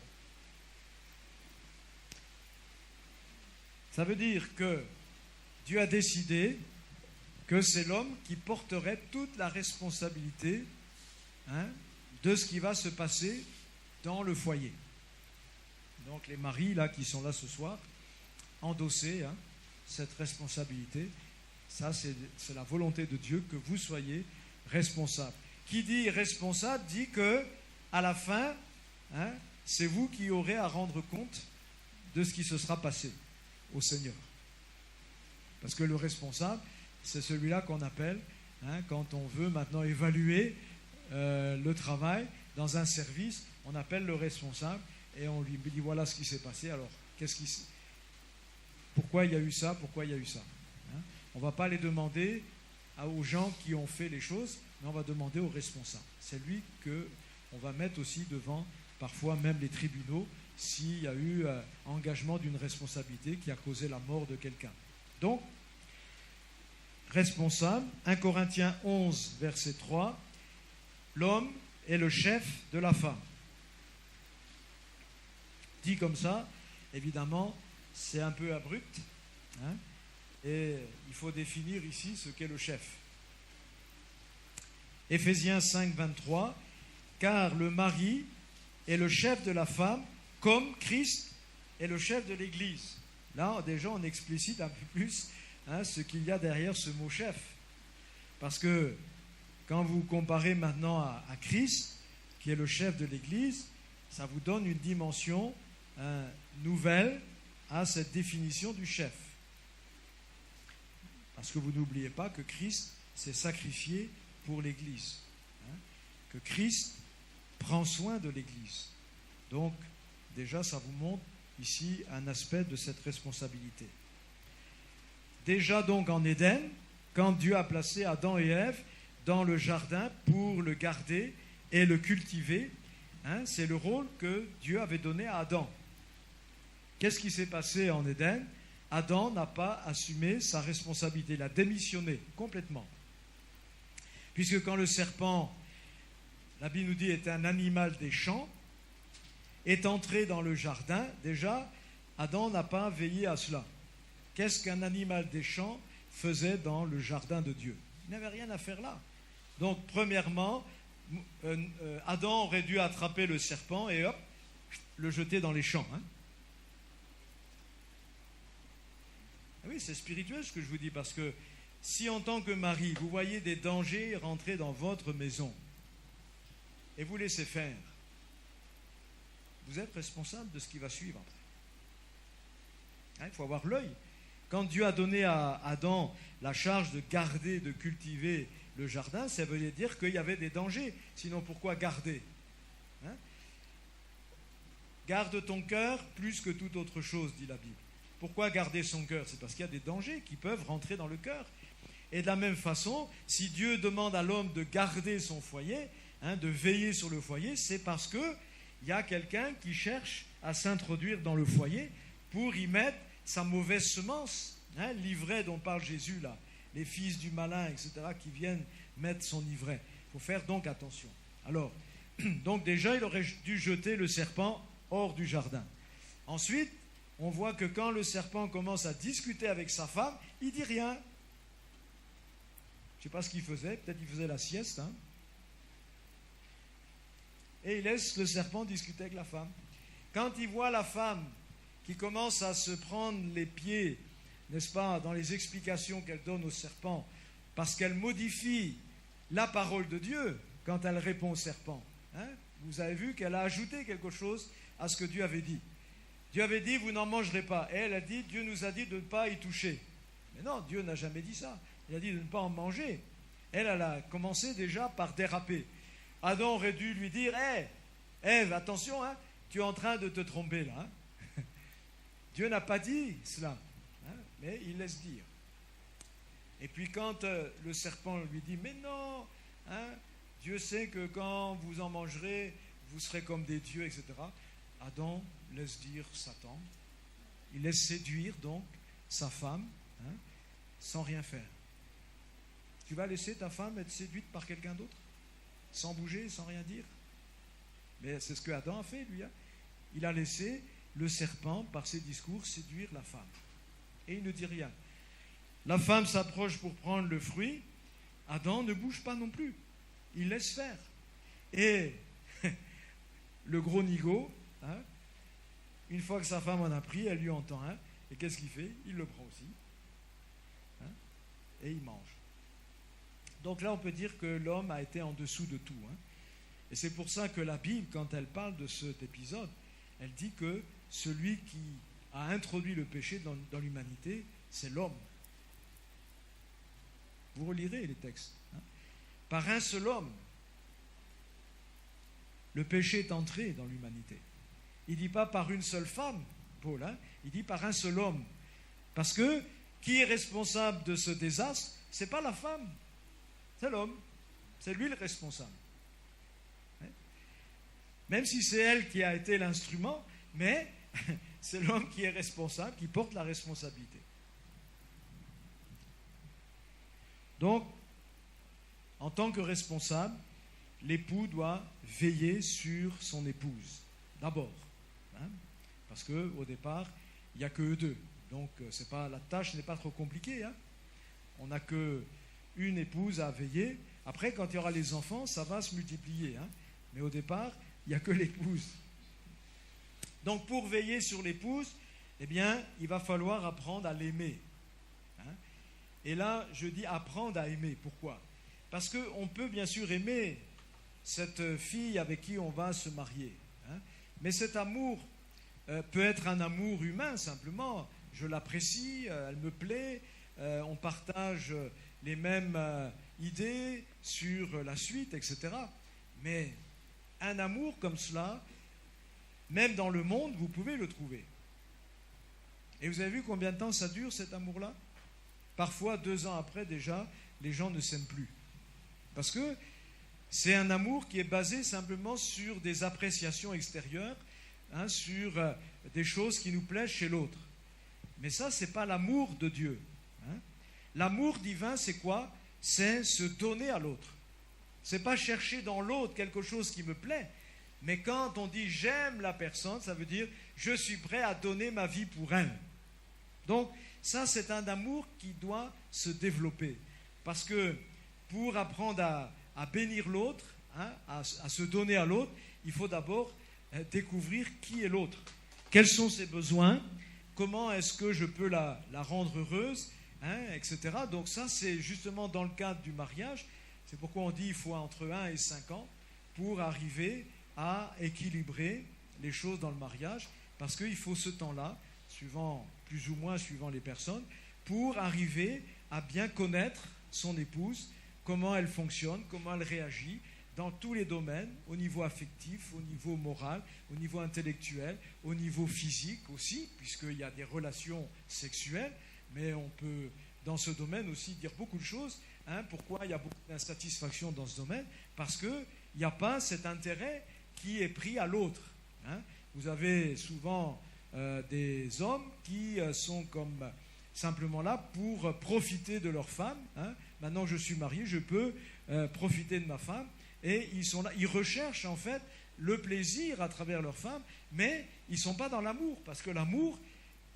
Ça veut dire que Dieu a décidé que c'est l'homme qui porterait toute la responsabilité de ce qui va se passer dans le foyer. Donc les maris là qui sont là ce soir, endossez cette responsabilité. Ça, c'est la volonté de Dieu que vous soyez responsable. Qui dit responsable dit que à la fin, c'est vous qui aurez à rendre compte de ce qui se sera passé au Seigneur. Parce que le responsable, c'est celui-là qu'on appelle, quand on veut maintenant évaluer le travail dans un service, on appelle le responsable et on lui dit voilà ce qui s'est passé, alors pourquoi il y a eu ça, pourquoi il y a eu ça. On ne va pas les demander aux gens qui ont fait les choses, mais on va demander au responsable. C'est lui qu'on va mettre aussi devant, parfois même les tribunaux, s'il y a eu engagement d'une responsabilité qui a causé la mort de quelqu'un. Donc, responsable, 1 Corinthiens 11, verset 3, l'homme est le chef de la femme. Dit comme ça, évidemment, c'est un peu abrupt, et il faut définir ici ce qu'est le chef. Éphésiens 5, 23, car le mari est le chef de la femme, comme Christ est le chef de l'Église. Là, déjà, on explicite un peu plus ce qu'il y a derrière ce mot chef. Parce que quand vous comparez maintenant à Christ, qui est le chef de l'Église, ça vous donne une dimension nouvelle à cette définition du chef. Parce que vous n'oubliez pas que Christ s'est sacrifié pour l'Église. Que Christ prend soin de l'Église. Donc, déjà, ça vous montre ici un aspect de cette responsabilité. Déjà donc en Éden, quand Dieu a placé Adam et Ève dans le jardin pour le garder et le cultiver, c'est le rôle que Dieu avait donné à Adam. Qu'est-ce qui s'est passé en Éden? Adam n'a pas assumé sa responsabilité, il a démissionné complètement. Puisque quand le serpent, la Bible nous dit, est un animal des champs, est entré dans le jardin, déjà, Adam n'a pas veillé à cela. Qu'est-ce qu'un animal des champs faisait dans le jardin de Dieu? Il n'avait rien à faire là. Donc, premièrement, Adam aurait dû attraper le serpent et hop, le jeter dans les champs. Oui, c'est spirituel ce que je vous dis, parce que si en tant que mari, vous voyez des dangers rentrer dans votre maison et vous laissez faire, vous êtes responsable de ce qui va suivre après. Il faut avoir l'œil. Quand Dieu a donné à Adam la charge de garder, de cultiver le jardin, ça veut dire qu'il y avait des dangers. Sinon, pourquoi garder? Garde ton cœur plus que toute autre chose, dit la Bible. Pourquoi garder son cœur? C'est parce qu'il y a des dangers qui peuvent rentrer dans le cœur. Et de la même façon, si Dieu demande à l'homme de garder son foyer, de veiller sur le foyer, c'est parce qu'il y a quelqu'un qui cherche à s'introduire dans le foyer pour y mettre sa mauvaise semence. L'ivraie dont parle Jésus là, les fils du malin, etc., qui viennent mettre son ivraie. Il faut faire donc attention. Alors, donc déjà, il aurait dû jeter le serpent hors du jardin. Ensuite, on voit que quand le serpent commence à discuter avec sa femme, il ne dit rien. Je ne sais pas ce qu'il faisait, peut-être qu'il faisait la sieste. Et il laisse le serpent discuter avec la femme. Quand il voit la femme qui commence à se prendre les pieds, n'est-ce pas, dans les explications qu'elle donne au serpent, parce qu'elle modifie la parole de Dieu quand elle répond au serpent. Vous avez vu qu'elle a ajouté quelque chose à ce que Dieu avait dit. Dieu avait dit, vous n'en mangerez pas. Et elle a dit, Dieu nous a dit de ne pas y toucher. Mais non, Dieu n'a jamais dit ça. Il a dit de ne pas en manger. Elle a commencé déjà par déraper. Adam aurait dû lui dire, hé, Ève, attention, tu es en train de te tromper là. Dieu n'a pas dit cela, mais il laisse dire. Et puis quand le serpent lui dit, mais non, Dieu sait que quand vous en mangerez, vous serez comme des dieux, etc. Adam laisse dire Satan. Il laisse séduire donc sa femme, sans rien faire. Tu vas laisser ta femme être séduite par quelqu'un d'autre, sans bouger, sans rien dire? Mais c'est ce que Adam a fait, lui. Il a laissé le serpent, par ses discours, séduire la femme. Et il ne dit rien. La femme s'approche pour prendre le fruit. Adam ne bouge pas non plus. Il laisse faire. Et le gros nigo, une fois que sa femme en a pris, elle lui en tend un. Et qu'est-ce qu'il fait? Il le prend aussi. Et il mange. Donc là, on peut dire que l'homme a été en dessous de tout. Et c'est pour ça que la Bible, quand elle parle de cet épisode, elle dit que celui qui a introduit le péché dans l'humanité, c'est l'homme. Vous relirez les textes. Par un seul homme, le péché est entré dans l'humanité. Il ne dit pas par une seule femme, Paul, il dit par un seul homme. Parce que qui est responsable de ce désastre? Ce n'est pas la femme, c'est l'homme. C'est lui le responsable. Même si c'est elle qui a été l'instrument, mais c'est l'homme qui est responsable, qui porte la responsabilité. Donc, en tant que responsable, l'époux doit veiller sur son épouse, d'abord. Parce qu'au départ, il n'y a que eux deux. Donc, la tâche n'est pas trop compliquée. On n'a qu'une épouse à veiller. Après, quand il y aura les enfants, ça va se multiplier. Mais au départ, il n'y a que l'épouse. Donc, pour veiller sur l'épouse, il va falloir apprendre à l'aimer. Et là, je dis apprendre à aimer. Pourquoi? Parce qu'on peut bien sûr aimer cette fille avec qui on va se marier. Mais cet amour peut être un amour humain simplement. Je l'apprécie, elle me plaît, on partage les mêmes idées sur la suite, etc. Mais un amour comme cela, même dans le monde, vous pouvez le trouver. Et vous avez vu combien de temps ça dure, cet amour-là? Parfois, 2 ans après, déjà, les gens ne s'aiment plus. Parce que c'est un amour qui est basé simplement sur des appréciations extérieures, sur des choses qui nous plaisent chez l'autre. Mais ça, ce n'est pas l'amour de Dieu. L'amour divin, c'est quoi? C'est se donner à l'autre. Ce n'est pas chercher dans l'autre quelque chose qui me plaît. Mais quand on dit j'aime la personne, ça veut dire je suis prêt à donner ma vie pour elle. Donc, ça, c'est un amour qui doit se développer. Parce que pour apprendre à bénir l'autre, à se donner à l'autre, il faut d'abord découvrir qui est l'autre. Quels sont ses besoins? Comment est-ce que je peux la rendre heureuse, etc. Donc ça, c'est justement dans le cadre du mariage. C'est pourquoi on dit qu'il faut entre 1 et 5 ans pour arriver à équilibrer les choses dans le mariage, parce qu'il faut ce temps-là, plus ou moins suivant les personnes, pour arriver à bien connaître son épouse, comment elle fonctionne, comment elle réagit dans tous les domaines, au niveau affectif, au niveau moral, au niveau intellectuel, au niveau physique aussi, puisqu'il y a des relations sexuelles, mais on peut dans ce domaine aussi dire beaucoup de choses. Pourquoi il y a beaucoup d'insatisfaction dans ce domaine? Parce qu'il n'y a pas cet intérêt qui est pris à l'autre. Vous avez souvent des hommes qui sont comme simplement là pour profiter de leur femme. Maintenant je suis marié, je peux profiter de ma femme. Et ils sont là, ils recherchent en fait le plaisir à travers leur femme, mais ils ne sont pas dans l'amour, parce que l'amour,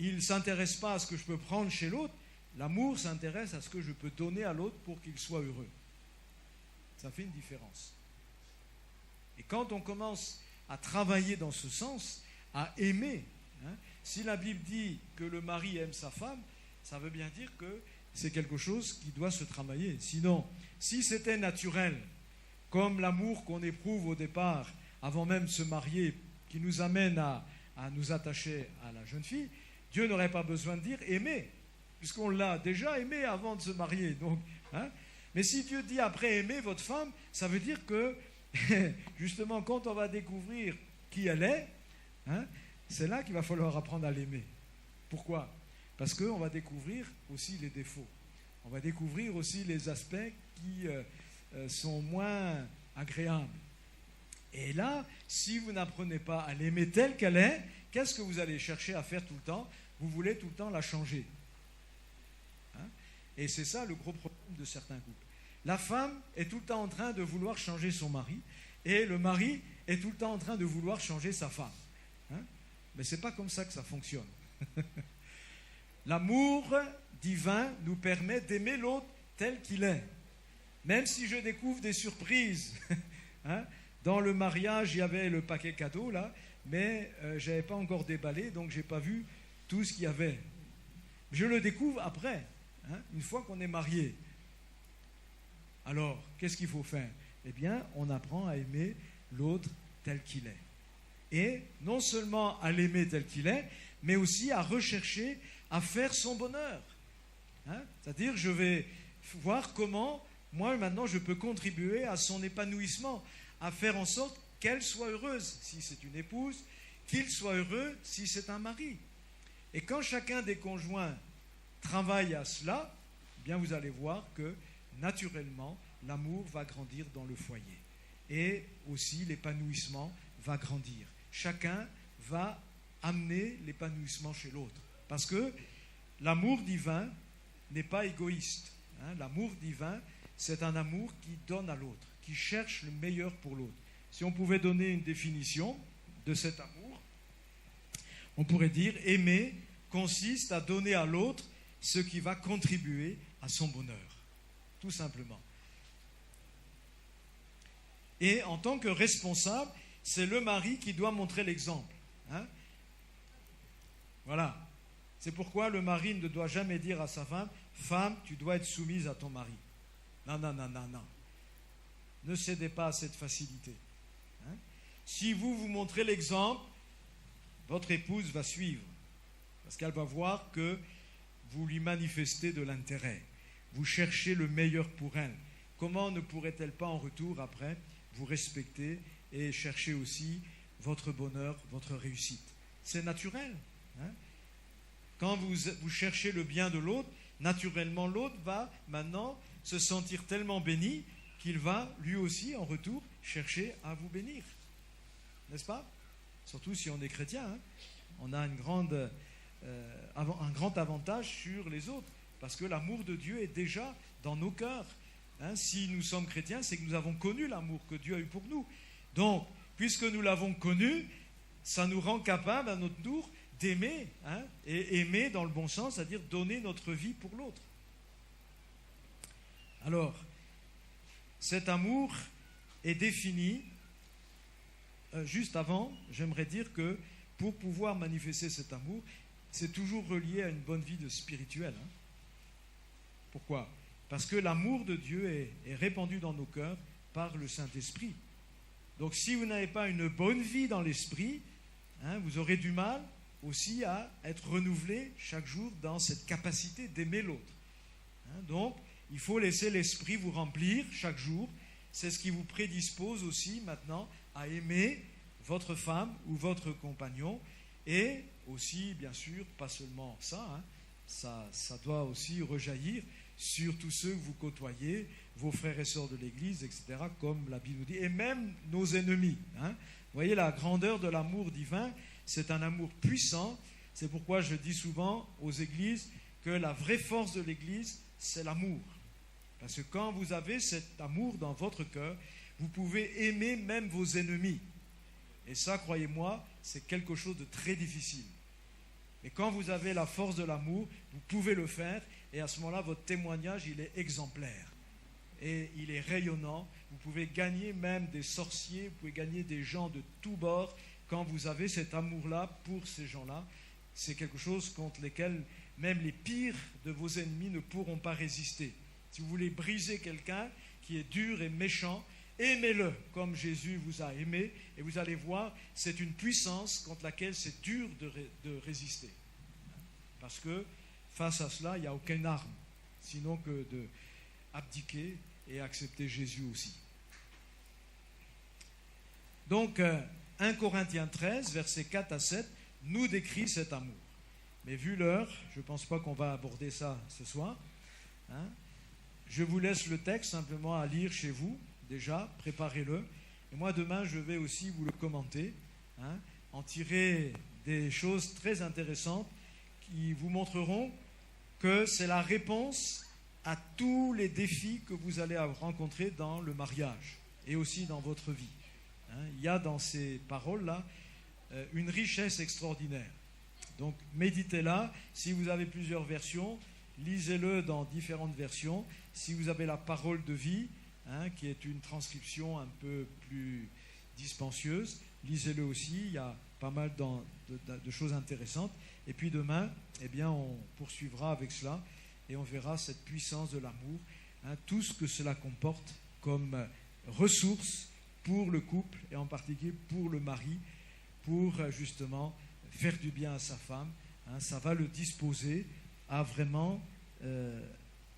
il ne s'intéresse pas à ce que je peux prendre chez l'autre, l'amour s'intéresse à ce que je peux donner à l'autre pour qu'il soit heureux. Ça fait une différence. Et quand on commence à travailler dans ce sens, à aimer, si la Bible dit que le mari aime sa femme, ça veut bien dire que c'est quelque chose qui doit se travailler. Sinon, si c'était naturel, comme l'amour qu'on éprouve au départ, avant même de se marier, qui nous amène à nous attacher à la jeune fille, Dieu n'aurait pas besoin de dire aimer, puisqu'on l'a déjà aimé avant de se marier. Donc, mais si Dieu dit après aimer votre femme, ça veut dire que, justement, quand on va découvrir qui elle est, c'est là qu'il va falloir apprendre à l'aimer. Pourquoi? Parce qu'on va découvrir aussi les défauts. On va découvrir aussi les aspects qui sont moins agréables. Et là, si vous n'apprenez pas à l'aimer telle qu'elle est, qu'est-ce que vous allez chercher à faire tout le temps? Vous voulez tout le temps la changer. Et c'est ça le gros problème de certains couples. La femme est tout le temps en train de vouloir changer son mari, et le mari est tout le temps en train de vouloir changer sa femme. Mais ce n'est pas comme ça que ça fonctionne. L'amour divin nous permet d'aimer l'autre tel qu'il est. Même si je découvre des surprises. Dans le mariage, il y avait le paquet cadeau, là, mais je n'avais pas encore déballé, donc je n'ai pas vu tout ce qu'il y avait. Je le découvre après, une fois qu'on est marié. Alors, qu'est-ce qu'il faut faire? Eh bien, on apprend à aimer l'autre tel qu'il est. Et non seulement à l'aimer tel qu'il est, mais aussi à rechercher à faire son bonheur. C'est-à-dire, je vais voir comment, moi, maintenant, je peux contribuer à son épanouissement, à faire en sorte qu'elle soit heureuse, si c'est une épouse, qu'il soit heureux, si c'est un mari. Et quand chacun des conjoints travaille à cela, eh bien, vous allez voir que, naturellement, l'amour va grandir dans le foyer. Et aussi, l'épanouissement va grandir. Chacun va amener l'épanouissement chez l'autre. Parce que l'amour divin n'est pas égoïste. L'amour divin, c'est un amour qui donne à l'autre, qui cherche le meilleur pour l'autre. Si on pouvait donner une définition de cet amour, on pourrait dire aimer consiste à donner à l'autre ce qui va contribuer à son bonheur, tout simplement. Et en tant que responsable, c'est le mari qui doit montrer l'exemple. Voilà. C'est pourquoi le mari ne doit jamais dire à sa femme « Femme, tu dois être soumise à ton mari ». Non, non, non, non, non. Ne cédez pas à cette facilité. Si vous montrez l'exemple, votre épouse va suivre. Parce qu'elle va voir que vous lui manifestez de l'intérêt. Vous cherchez le meilleur pour elle. Comment ne pourrait-elle pas en retour, après, vous respecter et chercher aussi votre bonheur, votre réussite? C'est naturel. Hein? Quand vous cherchez le bien de l'autre, naturellement l'autre va maintenant se sentir tellement béni qu'il va lui aussi en retour chercher à vous bénir. N'est-ce pas? Surtout si on est chrétien. Hein? On a un grand avantage sur les autres parce que l'amour de Dieu est déjà dans nos cœurs. Hein? Si nous sommes chrétiens, c'est que nous avons connu l'amour que Dieu a eu pour nous. Donc, puisque nous l'avons connu, ça nous rend capables à notre tour d'aimer, hein, et aimer dans le bon sens, c'est-à-dire donner notre vie pour l'autre. Alors, cet amour est défini. Juste avant, j'aimerais dire que pour pouvoir manifester cet amour, c'est toujours relié à une bonne vie de spirituelle. Hein. Pourquoi? Parce que l'amour de Dieu est répandu dans nos cœurs par le Saint-Esprit. Donc si vous n'avez pas une bonne vie dans l'esprit, hein, vous aurez du mal aussi à être renouvelé chaque jour dans cette capacité d'aimer l'autre. Hein, donc, il faut laisser l'esprit vous remplir chaque jour. C'est ce qui vous prédispose aussi maintenant à aimer votre femme ou votre compagnon. Et aussi, bien sûr, pas seulement ça, hein, ça doit aussi rejaillir sur tous ceux que vous côtoyez, vos frères et sœurs de l'Église, etc., comme la Bible nous dit, et même nos ennemis. Hein. Vous voyez, la grandeur de l'amour divin, c'est un amour puissant. C'est pourquoi je dis souvent aux églises que la vraie force de l'Église, c'est l'amour. Parce que quand vous avez cet amour dans votre cœur, vous pouvez aimer même vos ennemis. Et ça, croyez-moi, c'est quelque chose de très difficile. Et quand vous avez la force de l'amour, vous pouvez le faire. Et à ce moment-là, votre témoignage, il est exemplaire. Et il est rayonnant. Vous pouvez gagner même des sorciers, vous pouvez gagner des gens de tous bords. Quand vous avez cet amour-là pour ces gens-là, c'est quelque chose contre lequel même les pires de vos ennemis ne pourront pas résister. Si vous voulez briser quelqu'un qui est dur et méchant, aimez-le comme Jésus vous a aimé, et vous allez voir, c'est une puissance contre laquelle c'est dur de résister. Parce que face à cela, il n'y a aucune arme, sinon que d'abdiquer et accepter Jésus aussi. Donc, 1 Corinthiens 13, versets 4 à 7, nous décrit cet amour. Mais vu l'heure, je ne pense pas qu'on va aborder ça ce soir. Hein. Je vous laisse le texte simplement à lire chez vous, déjà, préparez-le. Et moi, demain, je vais aussi vous le commenter, hein, en tirer des choses très intéressantes qui vous montreront que c'est la réponse à tous les défis que vous allez rencontrer dans le mariage et aussi dans votre vie. Hein, il y a dans ces paroles-là une richesse extraordinaire. Donc, méditez-la. Si vous avez plusieurs versions, lisez-le dans différentes versions. Si vous avez la parole de vie, hein, qui est une transcription un peu plus dispensieuse, lisez-le aussi. Il y a pas mal de choses intéressantes. Et puis demain, eh bien, on poursuivra avec cela et on verra cette puissance de l'amour, hein, tout ce que cela comporte comme ressources pour le couple et en particulier pour le mari, pour justement faire du bien à sa femme. Hein, ça va le disposer à vraiment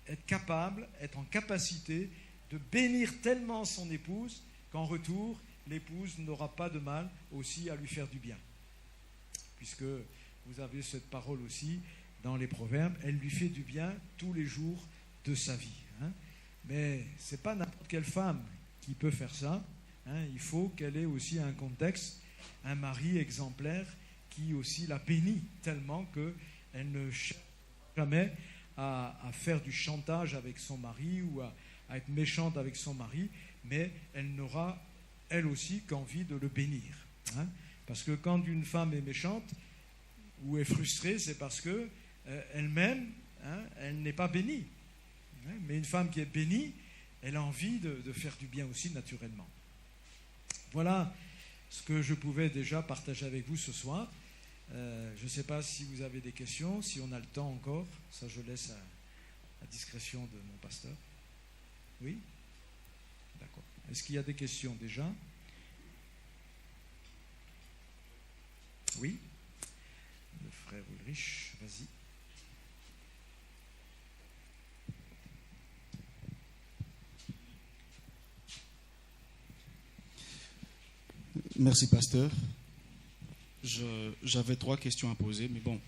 être capable, être en capacité de bénir tellement son épouse qu'en retour, l'épouse n'aura pas de mal aussi à lui faire du bien. Puisque vous avez cette parole aussi dans les Proverbes, elle lui fait du bien tous les jours de sa vie. Hein. Mais ce n'est pas n'importe quelle femme qui peut faire ça. Hein. Il faut qu'elle ait aussi un contexte, un mari exemplaire qui aussi la bénit tellement qu'elle ne cherche jamais à faire du chantage avec son mari ou à être méchante avec son mari, mais elle n'aura elle aussi qu'envie de le bénir. Hein. Parce que quand une femme est méchante ou est frustrée, c'est parce que elle-même, hein, elle n'est pas bénie. Hein. Mais une femme qui est bénie, elle a envie de faire du bien aussi naturellement. Voilà ce que je pouvais déjà partager avec vous ce soir. Je ne sais pas si vous avez des questions, si on a le temps encore. Ça, je laisse à la discrétion de mon pasteur. Oui ? D'accord. Est-ce qu'il y a des questions déjà ? Oui ? frère Ulrich, vas-y. Merci, pasteur. J'avais 3 questions à poser, mais bon,